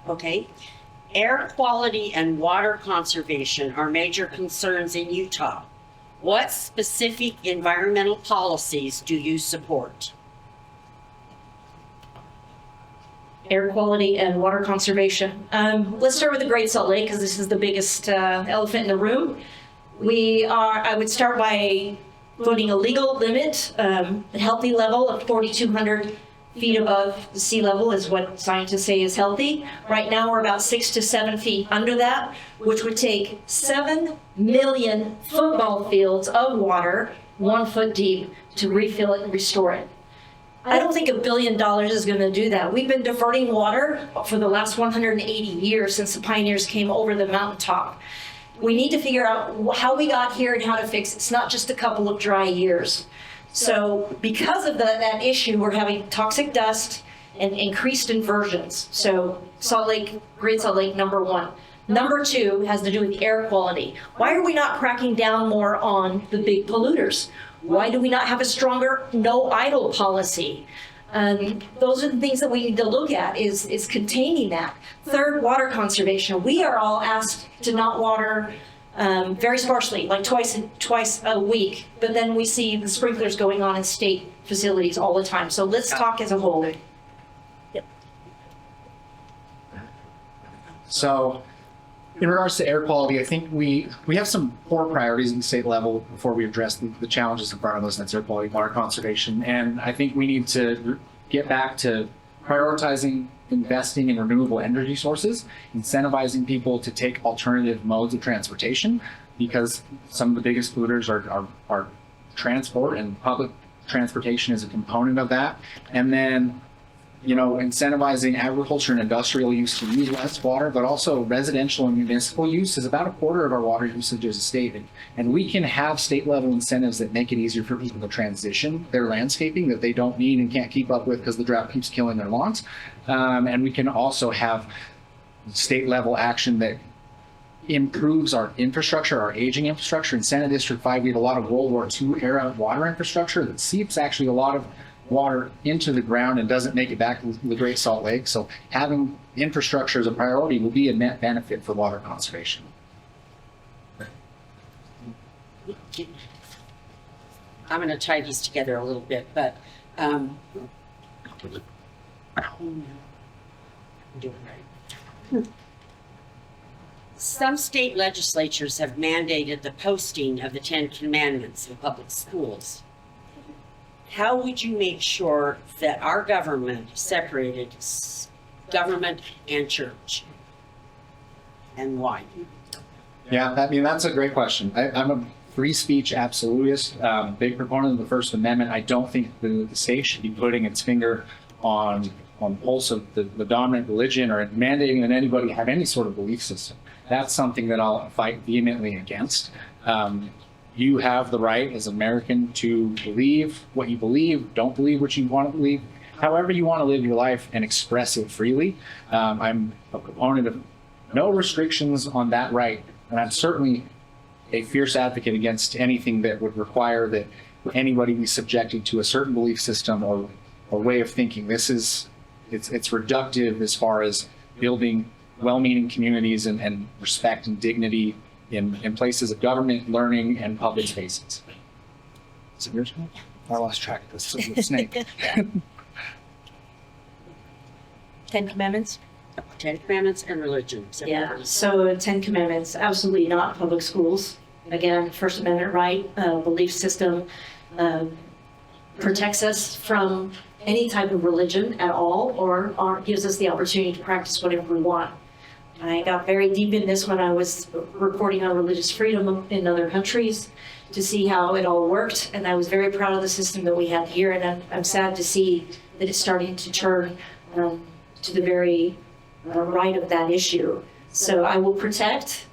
Okay. Air quality and water conservation are major concerns in Utah. What specific environmental policies do you support? Air quality and water conservation. Let's start with the Great Salt Lake, because this is the biggest elephant in the room. I would start by putting a legal limit, a healthy level of 4,200 feet above the sea level is what scientists say is healthy. Right now, we're about 6 to 7 feet under that, which would take 7 million football fields of water, 1 foot deep, to refill it and restore it. I don't think $1 billion is going to do that. We've been diverting water for the last 180 years since the pioneers came over the mountaintop. We need to figure out how we got here and how to fix it. It's not just a couple of dry years. So because of that issue, we're having toxic dust and increased inversions. So Salt Lake, Great Salt Lake, number 1. Number 2 has to do with air quality. Why are we not cracking down more on the big polluters? Why do we not have a stronger no idle policy? Those are the things that we need to look at is containing that. Third, water conservation. We are all asked to not water very sparsely, like twice a week, but then we see the sprinklers going on in state facilities all the time. So let's talk as a whole. So in regards to air quality, I think we have some core priorities at the state level before we address the challenges in front of us, and that's air quality, water conservation. And I think we need to get back to prioritizing investing in renewable energy sources, incentivizing people to take alternative modes of transportation, because some of the biggest polluters are transport, and public transportation is a component of that. And then, incentivizing agriculture and industrial use to use less water, but also residential and municipal use is about 1/4 of our water usage as a state. And we can have state level incentives that make it easier for people to transition their landscaping that they don't need and can't keep up with because the drought keeps killing their lawns. And we can also have state level action that improves our infrastructure, our aging infrastructure. In Senate District 5, we have a lot of World War II era water infrastructure that seeps actually a lot of water into the ground and doesn't make it back to the Great Salt Lake. So having infrastructure as a priority will be a net benefit for water conservation. I'm going to tie these together a little bit, but I'm doing right. Some state legislatures have mandated the posting of the 10 Commandments in public schools. How would you make sure that our government separated government and church? And why? Yeah, that's a great question. I'm a free speech absolutist, big proponent of the First Amendment. I don't think the state should be putting its finger on the pulse of the dominant religion or mandating that anybody have any sort of belief system. That's something that I'll fight vehemently against. You have the right as an American to believe what you believe, don't believe what you want to believe, however you want to live your life and express it freely. I'm a proponent of no restrictions on that right, and I'm certainly a fierce advocate against anything that would require that anybody be subjected to a certain belief system or way of thinking. It's reductive as far as building well-meaning communities and respect and dignity in places of government, learning, and public spaces. Is it yours? I lost track of this. It's a snake. 10 Commandments? 10 Commandments and religion. Yeah, so 10 Commandments, absolutely not public schools. Again, First Amendment right, belief system protects us from any type of religion at all, or gives us the opportunity to practice whatever we want. I got very deep in this when I was reporting on religious freedom in other countries to see how it all worked, and I was very proud of the system that we had here, and I'm sad to see that it's starting to turn to the very right of that issue. So I will protect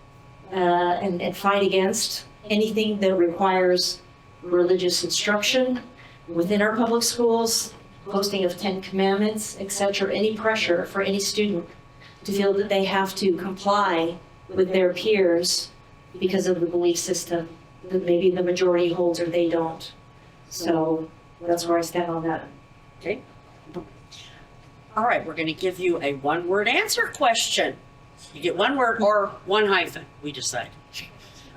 and fight against anything that requires religious instruction within our public schools, posting of 10 Commandments, etc., any pressure for any student to feel that they have to comply with their peers because of the belief system that maybe the majority holds or they don't. So that's where I stand on that. Okay. All right, we're going to give you a one-word answer question. You get one word or one hyphen, we decide.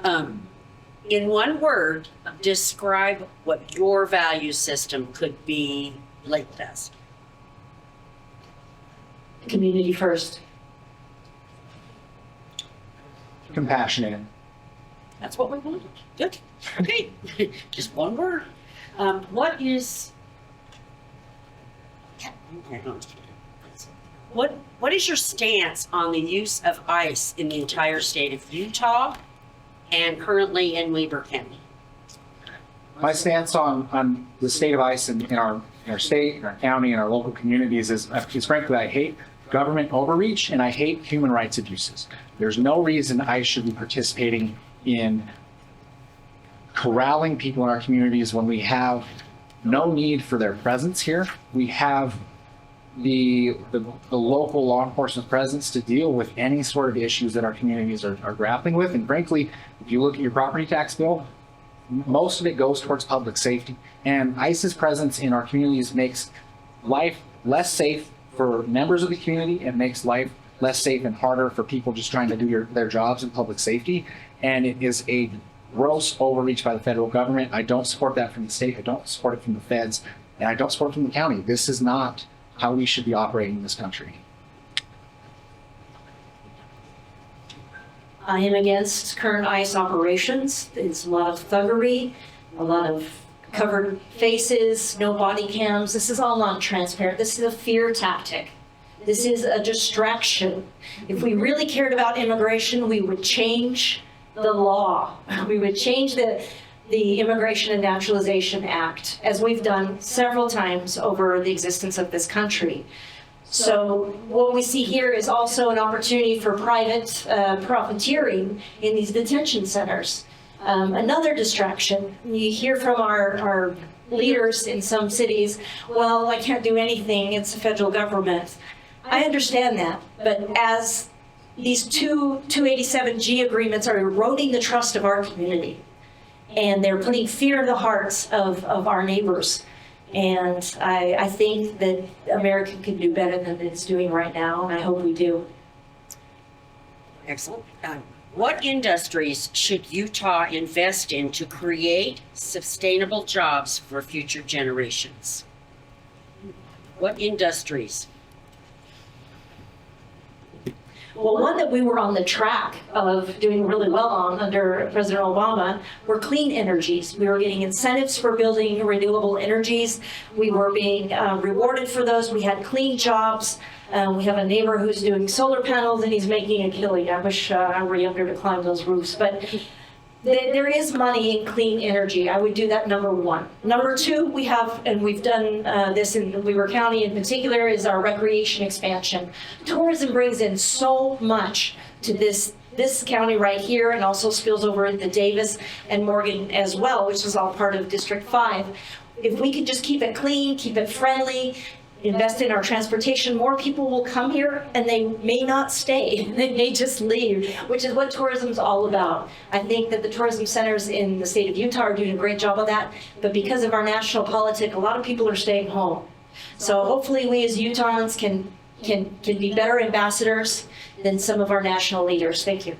In one word, describe what your value system could be labeled as. Community first. Compassionate. That's what we wanted. Good. Okay. Just one word. What is your stance on the use of ICE in the entire state of Utah and currently in Weber County? My stance on the state of ICE in our state, in our county, and our local communities is frankly, I hate government overreach and I hate human rights abuses. There's no reason ICE should be participating in corralling people in our communities when we have no need for their presence here. We have the local law enforcement presence to deal with any sort of issues that our communities are grappling with. And frankly, if you look at your property tax bill, most of it goes towards public safety. And ICE's presence in our communities makes life less safe for members of the community and makes life less safe and harder for people just trying to do their jobs in public safety. And it is a gross overreach by the federal government. I don't support that from the state. I don't support it from the feds. And I don't support it from the county. This is not how we should be operating in this country. I am against current ICE operations. It's a lot of thuggery, a lot of covered faces, no body cams. This is all non-transparent. This is a fear tactic. This is a distraction. If we really cared about immigration, we would change the law. We would change the Immigration and Naturalization Act, as we've done several times over the existence of this country. So what we see here is also an opportunity for private profiteering in these detention centers. Another distraction. You hear from our leaders in some cities, well, I can't do anything, it's the federal government. I understand that, but as these two 287G agreements are eroding the trust of our community, and they're putting fear in the hearts of our neighbors. And I think that America can do better than it's doing right now, and I hope we do. Excellent. What industries should Utah invest in to create sustainable jobs for future generations? What industries? Well, one that we were on the track of doing really well on under President Obama were clean energies. We were getting incentives for building renewable energies. We were being rewarded for those. We had clean jobs. We have a neighbor who's doing solar panels and he's making a killing. I wish I were younger to climb those roofs, but there is money in clean energy. I would do that, number one. Number two, we have, and we've done this in Weber County in particular, is our recreation expansion. Tourism brings in so much to this county right here, and also spills over into Davis and Morgan as well, which is all part of District 5. If we could just keep it clean, keep it friendly, invest in our transportation, more people will come here and they may not stay. They may just leave, which is what tourism is all about. I think that the tourism centers in the state of Utah are doing a great job of that, but because of our national politics, a lot of people are staying home. So hopefully we as Utahns can be better ambassadors than some of our national leaders. Thank you.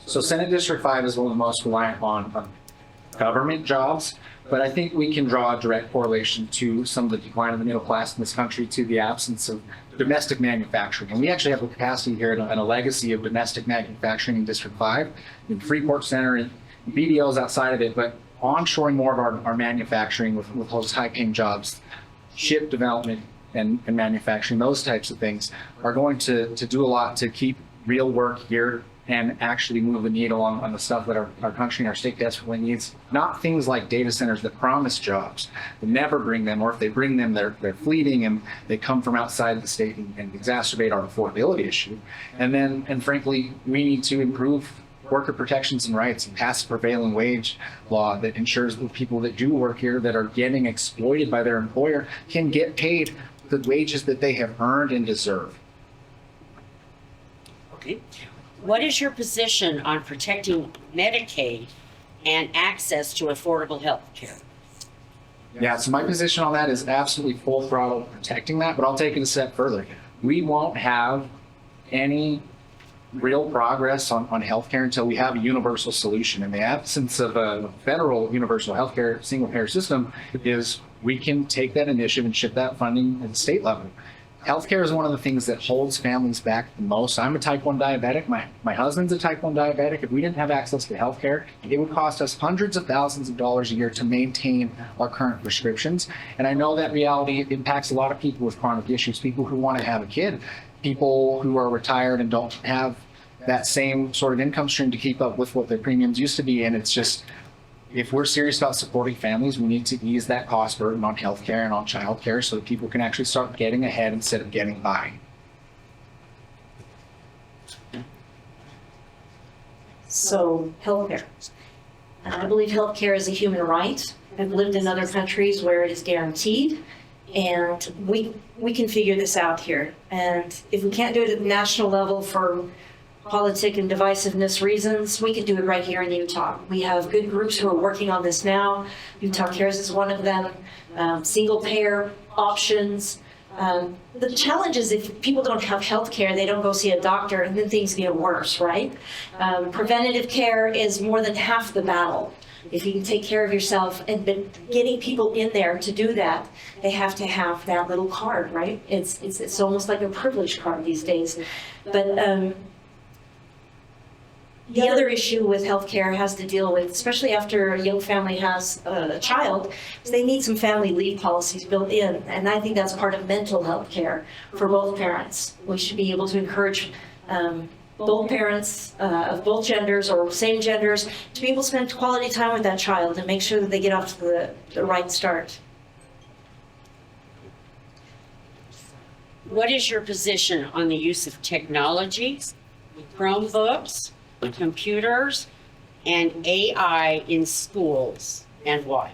So Senate District 5 is one of the most reliant on government jobs. But I think we can draw a direct correlation to some of the decline of the middle class in this country, to the absence of domestic manufacturing. And we actually have a capacity here and a legacy of domestic manufacturing in District 5, in Freeport Center and BDOs outside of it, but onshoring more of our manufacturing with those high-paying jobs, ship development and manufacturing, those types of things are going to do a lot to keep real work here and actually move the needle on the stuff that our country and our state desperately needs. Not things like data centers that promise jobs, that never bring them, or if they bring them, they're fleeting and they come from outside the state and exacerbate our affordability issue. And frankly, we need to improve worker protections and rights and pass a prevailing wage law that ensures that people that do work here that are getting exploited by their employer can get paid the wages that they have earned and deserve. Okay. What is your position on protecting Medicaid and access to affordable health care? Yeah, so my position on that is absolutely full throttle protecting that, but I'll take it a step further. We won't have any real progress on healthcare until we have a universal solution. In the absence of a federal universal healthcare single payer system, is we can take that initiative and shift that funding at the state level. Healthcare is one of the things that holds families back the most. I'm a type 1 diabetic. My husband's a type 1 diabetic. If we didn't have access to healthcare, it would cost us hundreds of thousands of dollars a year to maintain our current prescriptions. And I know that reality impacts a lot of people with chronic issues, people who want to have a kid, people who are retired and don't have that same sort of income stream to keep up with what their premiums used to be. And it's just, if we're serious about supporting families, we need to ease that cost burden on healthcare and on childcare so that people can actually start getting ahead instead of getting by. So, healthcare. I believe healthcare is a human right. I've lived in other countries where it is guaranteed, and we can figure this out here. And if we can't do it at the national level for politic and divisiveness reasons, we can do it right here in Utah. We have good groups who are working on this now. Utah Cares is one of them. Single payer options. The challenge is if people don't have health care, they don't go see a doctor, and then things get worse, right? Preventative care is more than half the battle. If you can take care of yourself, and getting people in there to do that, they have to have that little card, right? It's almost like a privilege card these days. But the other issue with healthcare has to deal with, especially after a young family has a child, is they need some family leave policies built in. And I think that's part of mental health care for both parents. We should be able to encourage both parents of both genders or same genders to be able to spend quality time with that child and make sure that they get off to the right start. What is your position on the use of technology, Chromebooks, computers, and AI in schools, and why?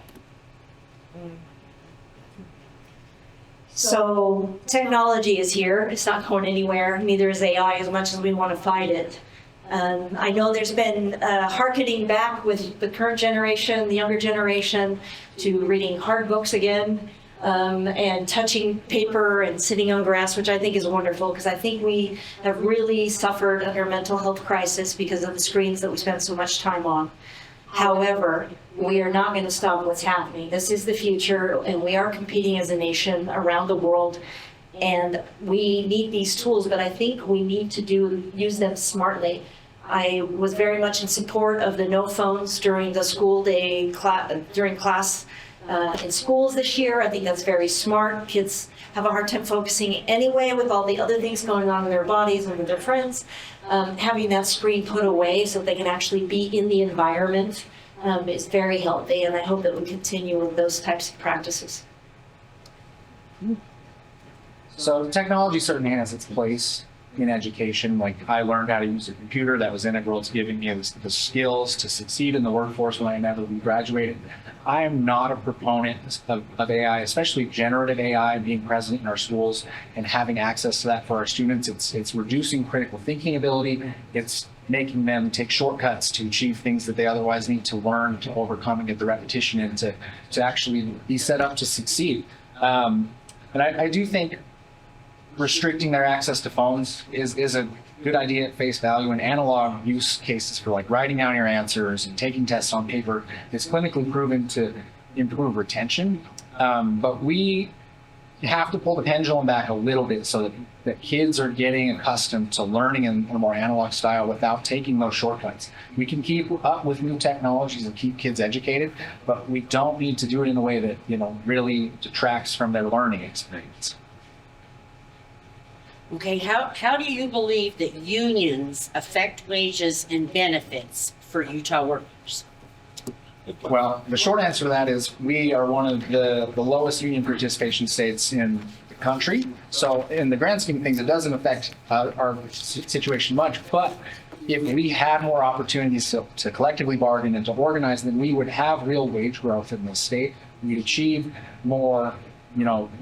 So technology is here. It's not going anywhere. Neither is AI, as much as we want to fight it. I know there's been hearkening back with the current generation, the younger generation, to reading hard books again. And touching paper and sitting on grass, which I think is wonderful, because I think we have really suffered under a mental health crisis because of the screens that we spend so much time on. However, we are not going to stop what's happening. This is the future, and we are competing as a nation around the world, and we need these tools, but I think we need to use them smartly. I was very much in support of the no phones during the school day, during class in schools this year. I think that's very smart. Kids have a hard time focusing anyway with all the other things going on in their bodies and with their friends. Having that screen put away so they can actually be in the environment is very healthy, and I hope that we continue with those types of practices. So technology certainly has its place in education. Like, I learned how to use a computer. That was integral to giving me the skills to succeed in the workforce when I inevitably graduated. I am not a proponent of AI, especially generative AI being present in our schools and having access to that for our students. It's reducing critical thinking ability. It's making them take shortcuts to achieve things that they otherwise need to learn, to overcome and get the repetition in to actually be set up to succeed. But I do think restricting their access to phones is a good idea at face value. And analog use cases for like writing down your answers and taking tests on paper is clinically proven to improve retention. But we have to pull the pendulum back a little bit so that kids are getting accustomed to learning in a more analog style without taking those shortcuts. We can keep up with new technologies and keep kids educated, but we don't need to do it in a way that, really detracts from their learning experience. Okay, how do you believe that unions affect wages and benefits for Utah workers? Well, the short answer to that is we are one of the lowest union participation states in the country. So in the grand scheme of things, it doesn't affect our situation much. But if we had more opportunities to collectively bargain and to organize, then we would have real wage growth in the state. We'd achieve more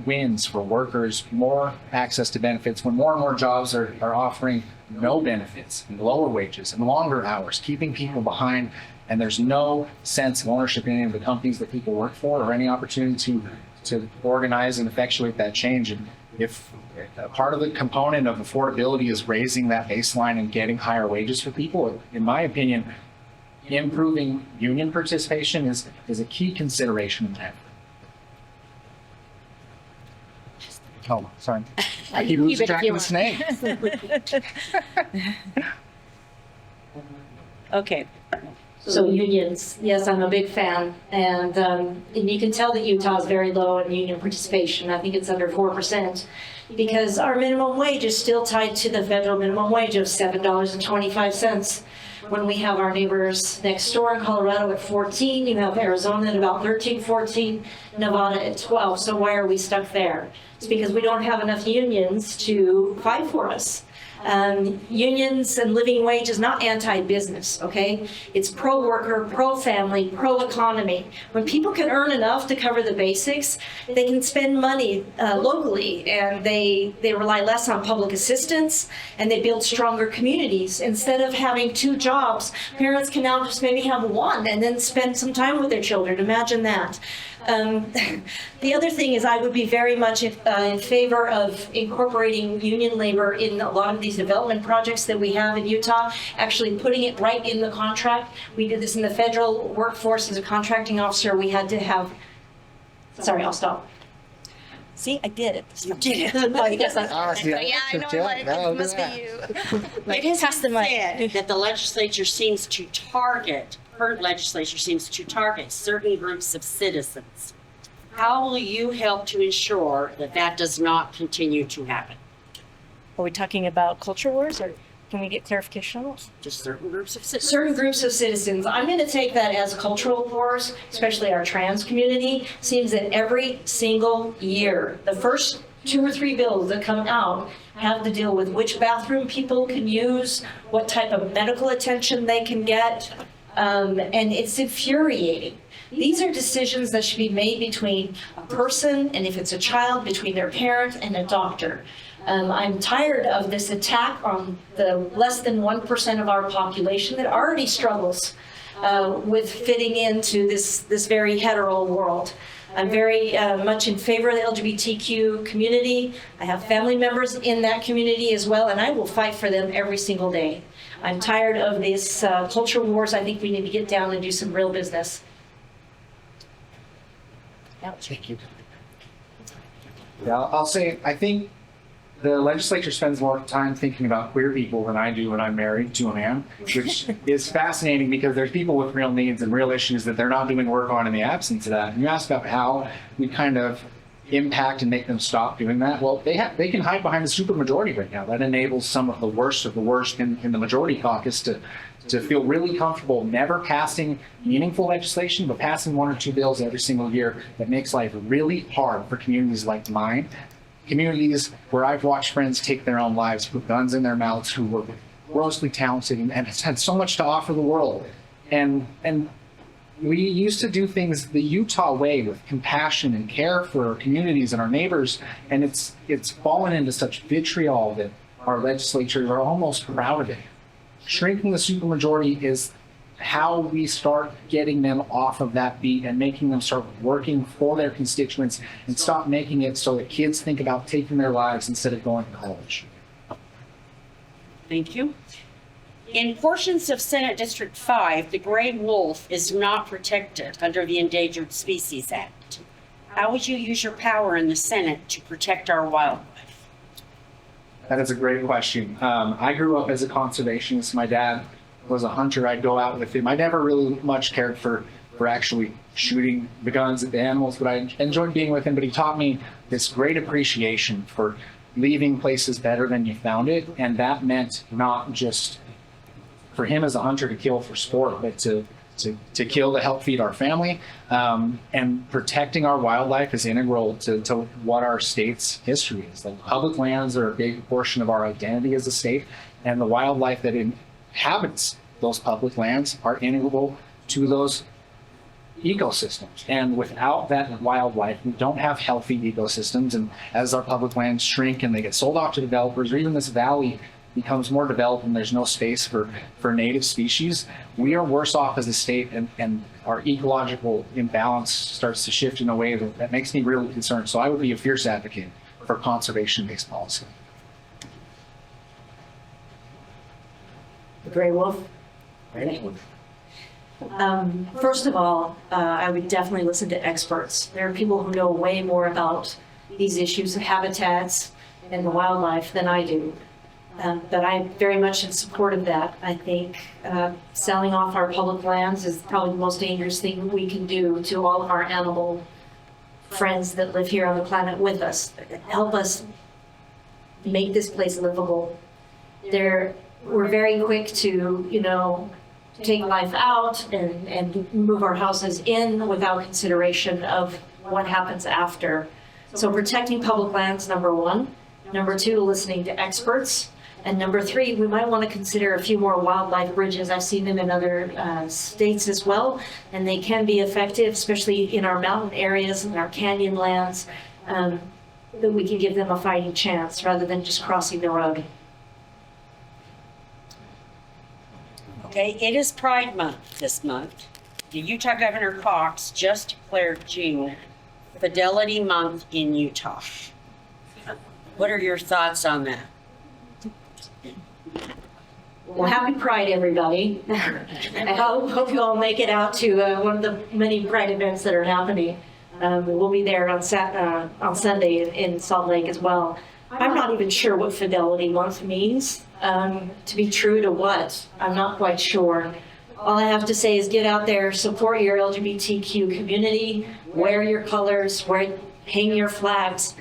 wins for workers, more access to benefits, when more and more jobs are offering no benefits and lower wages and longer hours, keeping people behind, and there's no sense of ownership in any of the companies that people work for or any opportunity to organize and effectuate that change. And if a part of the component of affordability is raising that baseline and getting higher wages for people, in my opinion, improving union participation is a key consideration in that. Oh, sorry. I keep losing track of the snake. Okay, So unions, yes, I'm a big fan, and you can tell that Utah is very low in union participation. I think it's under 4%, because our minimum wage is still tied to the federal minimum wage of $7.25. When we have our neighbors next door in Colorado at 14, you have Arizona at about 13, 14, Nevada at 12. So why are we stuck there? It's because we don't have enough unions to fight for us. Unions and living wage is not anti-business, okay? It's pro-worker, pro-family, pro-economy. When people can earn enough to cover the basics, they can spend money locally, and they rely less on public assistance, and they build stronger communities. Instead of having 2 jobs, parents can now just maybe have 1 and then spend some time with their children. Imagine that. The other thing is I would be very much in favor of incorporating union labor in a lot of these development projects that we have in Utah, actually putting it right in the contract. We did this in the federal workforce as a contracting officer. We had to have, sorry, I'll stop. See, I did it. you did it. Oh, you guys Yeah, I know. It must be you. It is Pass the mic. said that the legislature seems to target, her legislature seems to target certain groups of citizens. How will you help to ensure that that does not continue to happen? Are we talking about culture wars, or can we get clarification on that? Just certain groups of citizens? Certain groups of citizens. I'm going to take that as cultural wars, especially our trans community. Seems that every single year, the first 2 or 3 bills that come out have to deal with which bathroom people can use, what type of medical attention they can get, and it's infuriating. These are decisions that should be made between a person, and if it's a child, between their parent and a doctor. I'm tired of this attack on the less than 1% of our population that already struggles with fitting into this very hetero world. I'm very much in favor of the LGBTQ community. I have family members in that community as well, and I will fight for them every single day. I'm tired of these culture wars. I think we need to get down and do some real business. Thank you. Yeah, I'll say, I think the legislature spends more time thinking about queer people than I do when I'm married to a man, which is fascinating because there's people with real needs and real issues that they're not doing work on in the absence of that. And you asked about how we kind of impact and make them stop doing that. Well, they can hide behind the supermajority right now. That enables some of the worst in the majority caucus to feel really comfortable never passing meaningful legislation, but passing 1 or 2 bills every single year that makes life really hard for communities like mine. Communities where I've watched friends take their own lives, put guns in their mouths, who were grossly talented and has had so much to offer the world. And we used to do things the Utah way with compassion and care for our communities and our neighbors, and it's fallen into such vitriol that our legislatures are almost proud of it. Shrinking the supermajority is how we start getting them off of that beat and making them start working for their constituents and stop making it so that kids think about taking their lives instead of going to college. Thank you. In portions of Senate District 5, the gray wolf is not protected under the Endangered Species Act. How would you use your power in the Senate to protect our wildlife? That is a great question. I grew up as a conservationist. My dad was a hunter. I'd go out with him. I never really much cared for actually shooting the guns at the animals, but I enjoyed being with him. But he taught me this great appreciation for leaving places better than you found it. And that meant not just for him as a hunter to kill for sport, but to kill to help feed our family. And protecting our wildlife is integral to what our state's history is. The public lands are a big portion of our identity as a state, and the wildlife that inhabits those public lands are integral to those ecosystems. And without that wildlife, we don't have healthy ecosystems. And as our public lands shrink and they get sold off to developers, or even this valley becomes more developed and there's no space for native species, we are worse off as a state, and our ecological imbalance starts to shift in a way that makes me really concerned. So I would be a fierce advocate for conservation-based policy. Gray Wolf? First of all, I would definitely listen to experts. There are people who know way more about these issues of habitats and the wildlife than I do. But I'm very much in support of that. I think selling off our public lands is probably the most dangerous thing we can do to all of our animal friends that live here on the planet with us. Help us make this place livable. We're very quick to, take life out and move our houses in without consideration of what happens after. So protecting public lands, number one. Number two, listening to experts. And number three, we might want to consider a few more wildlife bridges. I've seen them in other states as well, and they can be effective, especially in our mountain areas and our canyon lands, that we can give them a fighting chance rather than just crossing the road. Okay, it is Pride Month this month. The Utah Governor Cox just declared June Fidelity Month in Utah. What are your thoughts on that? Well, happy Pride, everybody. I hope you all make it out to one of the many Pride events that are happening. We'll be there on Sunday in Salt Lake as well. I'm not even sure what Fidelity Month means. To be true to what? I'm not quite sure. All I have to say is get out there, support your LGBTQ community, wear your colors, hang your flags.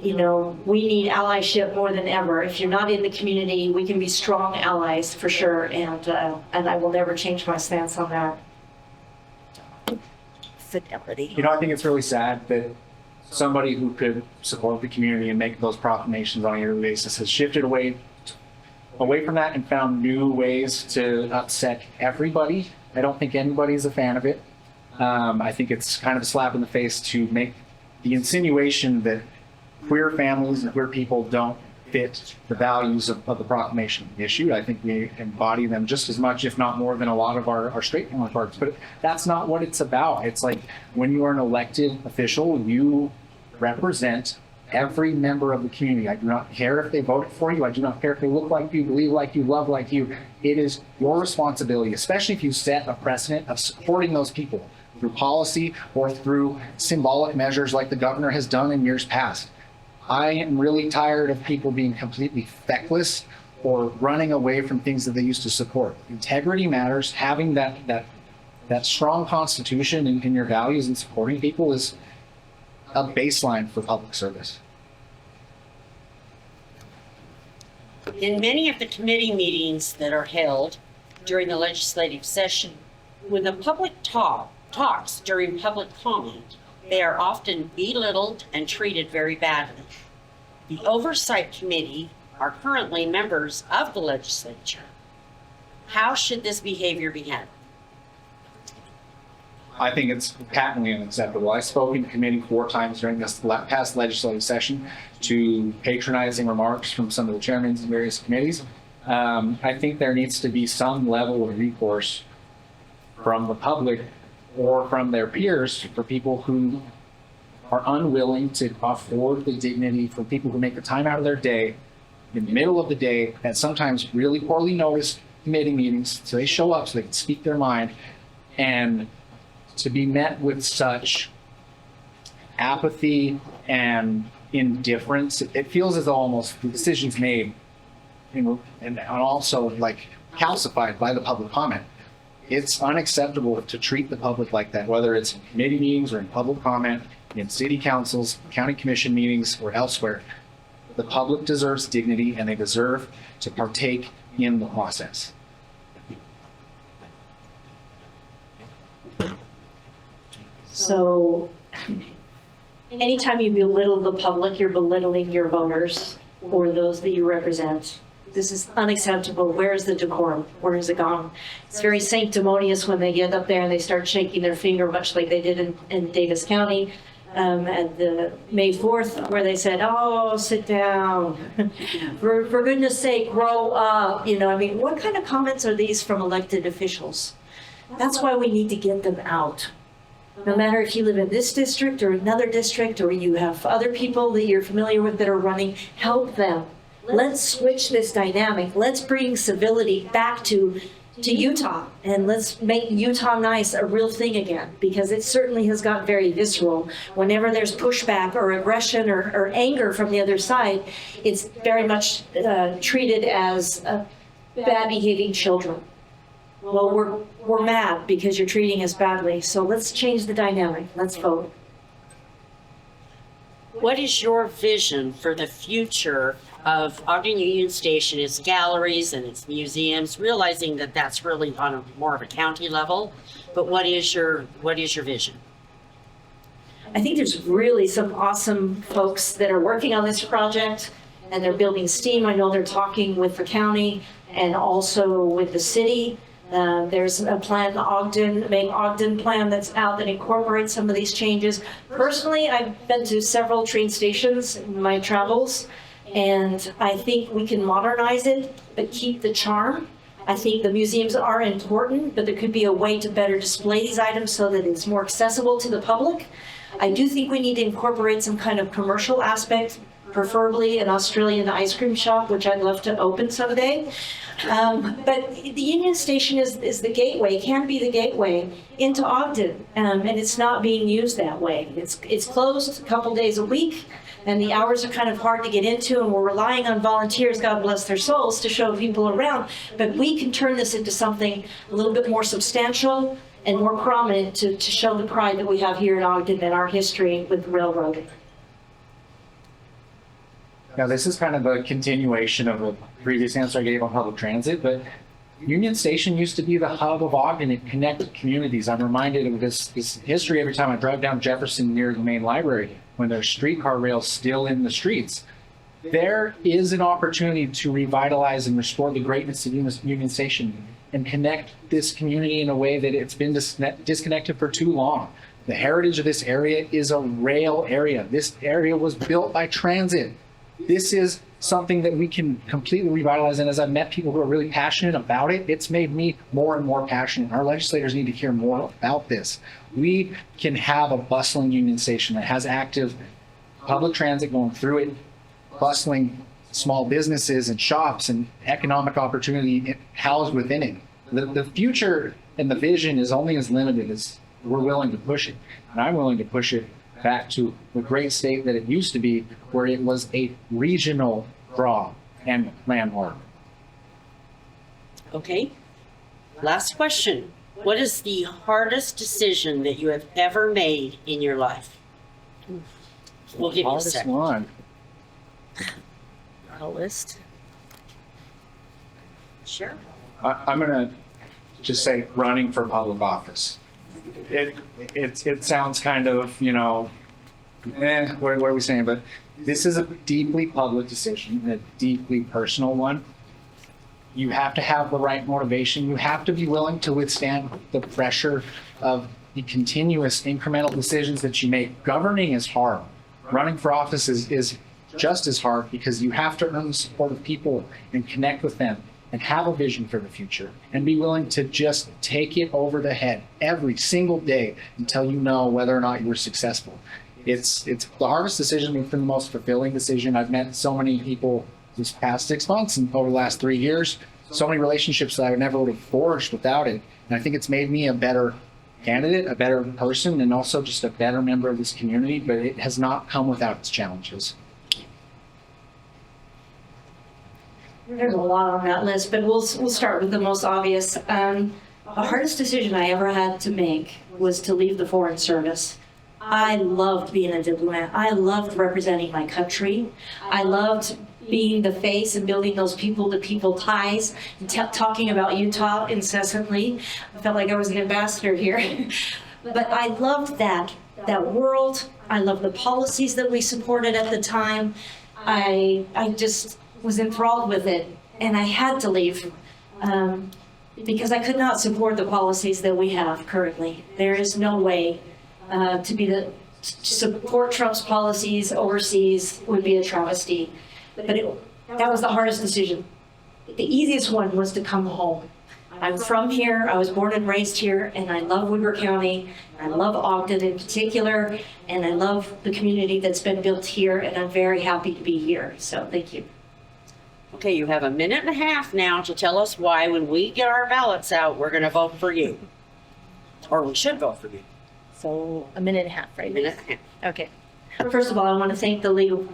We need allyship more than ever. If you're not in the community, we can be strong allies for sure, and I will never change my stance on that. Fidelity. I think it's really sad that somebody who could support the community and make those proclamations on a yearly basis has shifted away from that and found new ways to upset everybody. I don't think anybody's a fan of it. I think it's kind of a slap in the face to make the insinuation that queer families and queer people don't fit the values of the proclamation issued. I think we embody them just as much, if not more, than a lot of our straight counterparts. But that's not what it's about. It's like when you are an elected official, you represent every member of the community. I do not care if they voted for you. I do not care if they look like you, believe like you, love like you. It is your responsibility, especially if you set a precedent of supporting those people through policy or through symbolic measures like the governor has done in years past. I am really tired of people being completely feckless or running away from things that they used to support. Integrity matters. Having that strong constitution in your values and supporting people is a baseline for public service. In many of the committee meetings that are held during the legislative session, when the public talks during public comment, they are often belittled and treated very badly. The Oversight Committee are currently members of the legislature. How should this behavior be handled? I think it's patently unacceptable. I spoke in committee 4 times during this past legislative session to patronizing remarks from some of the chairmen in various committees. I think there needs to be some level of recourse from the public or from their peers for people who are unwilling to afford the dignity, for people who make the time out of their day in the middle of the day at sometimes really poorly noticed committee meetings, so they show up so they can speak their mind, and to be met with such apathy and indifference. It feels as though almost the decision's made and also like calcified by the public comment. It's unacceptable to treat the public like that, whether it's in committee meetings or in public comment, in city councils, county commission meetings, or elsewhere. The public deserves dignity, and they deserve to partake in the process. So anytime you belittle the public, you're belittling your voters or those that you represent. This is unacceptable. Where is the decorum? Where is it gone? It's very sanctimonious when they get up there and they start shaking their finger, much like they did in Davis County at the May 4th, where they said, "Oh, sit down. for goodness sake, grow up." You know, I mean, what kind of comments are these from elected officials? That's why we need to get them out. No matter if you live in this district or another district, or you have other people that you're familiar with that are running, help them. Let's switch this dynamic. Let's bring civility back to Utah, and let's make Utah nice a real thing again, because it certainly has got very visceral. Whenever there's pushback or aggression or anger from the other side, it's very much treated as bad behaving children. Well, we're mad because you're treating us badly, so let's change the dynamic. Let's vote. What is your vision for the future of Ogden Union Station, its galleries and its museums, realizing that that's really on a more of a county level, but what is your vision? I think there's really some awesome folks that are working on this project, and they're building steam. I know they're talking with the county and also with the city. There's a plan, Make Ogden plan that's out that incorporates some of these changes. Personally, I've been to several train stations in my travels, and I think we can modernize it, but keep the charm. I think the museums are important, but there could be a way to better display these items so that it's more accessible to the public. I do think we need to incorporate some kind of commercial aspect, preferably an Australian ice cream shop, which I'd love to open someday. But the Union Station is the gateway, can be the gateway into Ogden, and it's not being used that way. It's closed a couple days a week, and the hours are kind of hard to get into, and we're relying on volunteers, God bless their souls, to show people around. But we can turn this into something a little bit more substantial and more prominent to show the pride that we have here in Ogden and our history with railroading. Now, this is kind of a continuation of a previous answer I gave on public transit, but Union Station used to be the hub of Ogden. It connected communities. I'm reminded of this history every time I drive down Jefferson near the main library, when there's streetcar rails still in the streets. There is an opportunity to revitalize and restore the greatness of Union Station and connect this community in a way that it's been disconnected for too long. The heritage of this area is a rail area. This area was built by transit. This is something that we can completely revitalize. And as I've met people who are really passionate about it, it's made me more and more passionate. Our legislators need to hear more about this. We can have a bustling Union Station that has active public transit going through it, bustling small businesses and shops and economic opportunity housed within it. The future and the vision is only as limited as we're willing to push it. And I'm willing to push it back to the great state that it used to be, where it was a regional draw and landmark. Okay. Last question. What is the hardest decision that you have ever made in your life? We'll give you a Hardest second. one. A list. Sure. I'm gonna just say running for public office. It sounds kind of, what are we saying? But this is a deeply public decision, a deeply personal one. You have to have the right motivation. You have to be willing to withstand the pressure of the continuous incremental decisions that you make. Governing is hard. Running for office is just as hard, because you have to earn the support of people and connect with them and have a vision for the future and be willing to just take it over the head every single day until you know whether or not you were successful. It's the hardest decision, but the most fulfilling decision. I've met so many people this past 6 months and over the last 3 years, so many relationships that I would never would have forged without it. And I think it's made me a better candidate, a better person, and also just a better member of this community, but it has not come without its challenges. There's a lot on that list, but we'll start with the most obvious. The hardest decision I ever had to make was to leave the Foreign Service. I loved being a diplomat. I loved representing my country. I loved being the face and building those people-to-people ties and talking about Utah incessantly. I felt like I was an ambassador here. But I loved that world. I loved the policies that we supported at the time. I just was enthralled with it. and I had to leave because I could not support the policies that we have currently. There is no way to support Trump's policies overseas would be a travesty. But that was the hardest decision. The easiest one was to come home. I'm from here, I was born and raised here, and I love Weber County. I love Ogden in particular, and I love the community that's been built here, and I'm very happy to be here. So thank you. Okay, you have a minute and a half now to tell us why, when we get our ballots out, we're going to vote for you. Or we should vote for you. So a minute and a half, A right? minute and a half. Okay. First of all, I want to thank the League of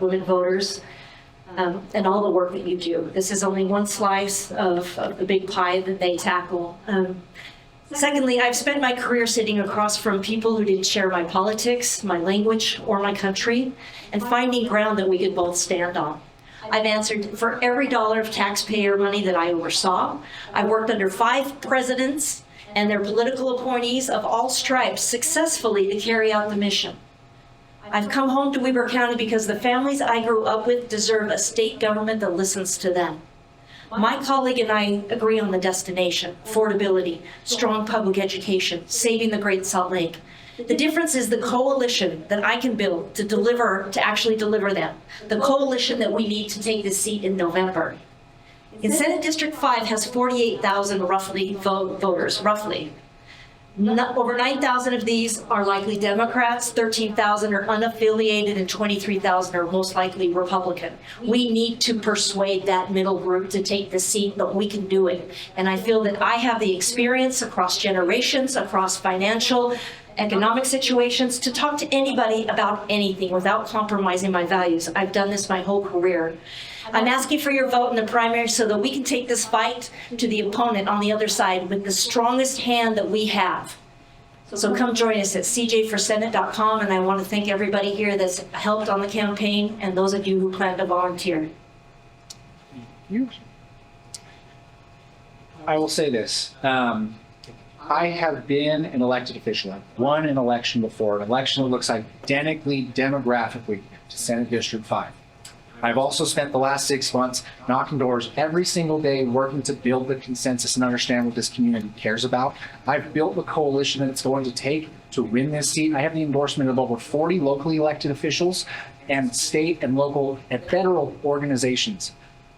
Women Voters and all the work that you do. This is only one slice of the big pie that they tackle. Secondly, I've spent my career sitting across from people who didn't share my politics, my language, or my country, and finding ground that we could both stand on. I've answered for every dollar of taxpayer money that I oversaw. I've worked under 5 presidents and their political appointees of all stripes successfully to carry out the mission. I've come home to Weber County because the families I grew up with deserve a state government that listens to them. My colleague and I agree on the destination, affordability, strong public education, saving the Great Salt Lake. The difference is the coalition that I can build to actually deliver them. The coalition that we need to take this seat in November. In Senate District 5 has 48,000 roughly voters, roughly. Over 9,000 of these are likely Democrats, 13,000 are unaffiliated, and 23,000 are most likely Republican. We need to persuade that middle group to take the seat, but we can do it. And I feel that I have the experience across generations, across financial, economic situations, to talk to anybody about anything without compromising my values. I've done this my whole career. I'm asking for your vote in the primary so that we can take this fight to the opponent on the other side with the strongest hand that we have. So come join us at cjforsenate.com, and I want to thank everybody here that's helped on the campaign and those of you who plan to volunteer. I will say this. I have been an elected official. I've won an election before, an election that looks identically demographically to Senate District 5. I've also spent the last 6 months knocking doors every single day, working to build the consensus and understand what this community cares about. I've built the coalition that it's going to take to win this seat. I have the endorsement of over 40 locally elected officials and state and local and federal organizations.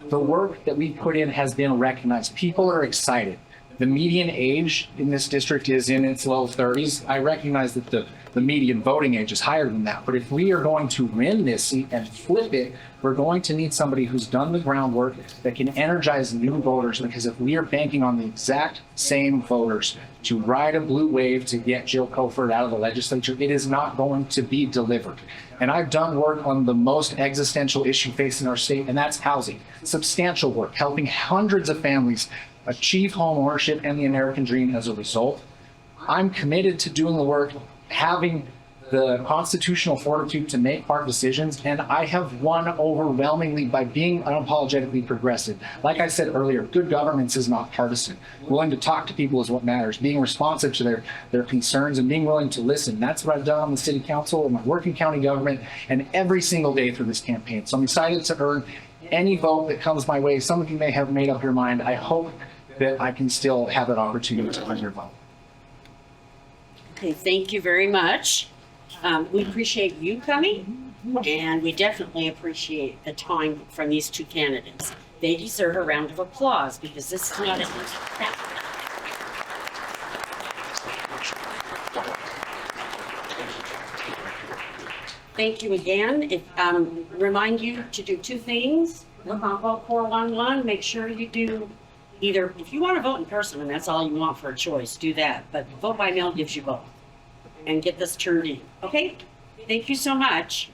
The work that we put in has been recognized. People are excited. The median age in this district is in its low 30s. I recognize that the median voting age is higher than that. But if we are going to win this seat and flip it, we're going to need somebody who's done the groundwork that can energize new voters. Because if we are banking on the exact same voters to ride a blue wave to get Jill Coford out of the legislature, it is not going to be delivered. And I've done work on the most existential issue facing our state, and that's housing. Substantial work, helping hundreds of families achieve home ownership and the American dream as a result. I'm committed to doing the work, having the constitutional fortitude to make hard decisions, and I have won overwhelmingly by being unapologetically progressive. Like I said earlier, good governance is not partisan. Willing to talk to people is what matters. Being responsive to their concerns and being willing to listen. That's what I've done on the city council and my work in county government and every single day through this campaign. So I'm excited to earn any vote that comes my way. Some of you may have made up your mind. I hope that I can still have that opportunity to earn your vote. Okay, thank you very much. We appreciate you coming, and we definitely appreciate the time from these 2 candidates. They deserve a round of applause because this is not it. Thank you again. Remind you to do 2 things. Look on Vote 411. Make sure you do either, if you want to vote in person and that's all you want for a choice, do that. But vote by mail gives you both. And get this turned in. Okay? Thank you so much.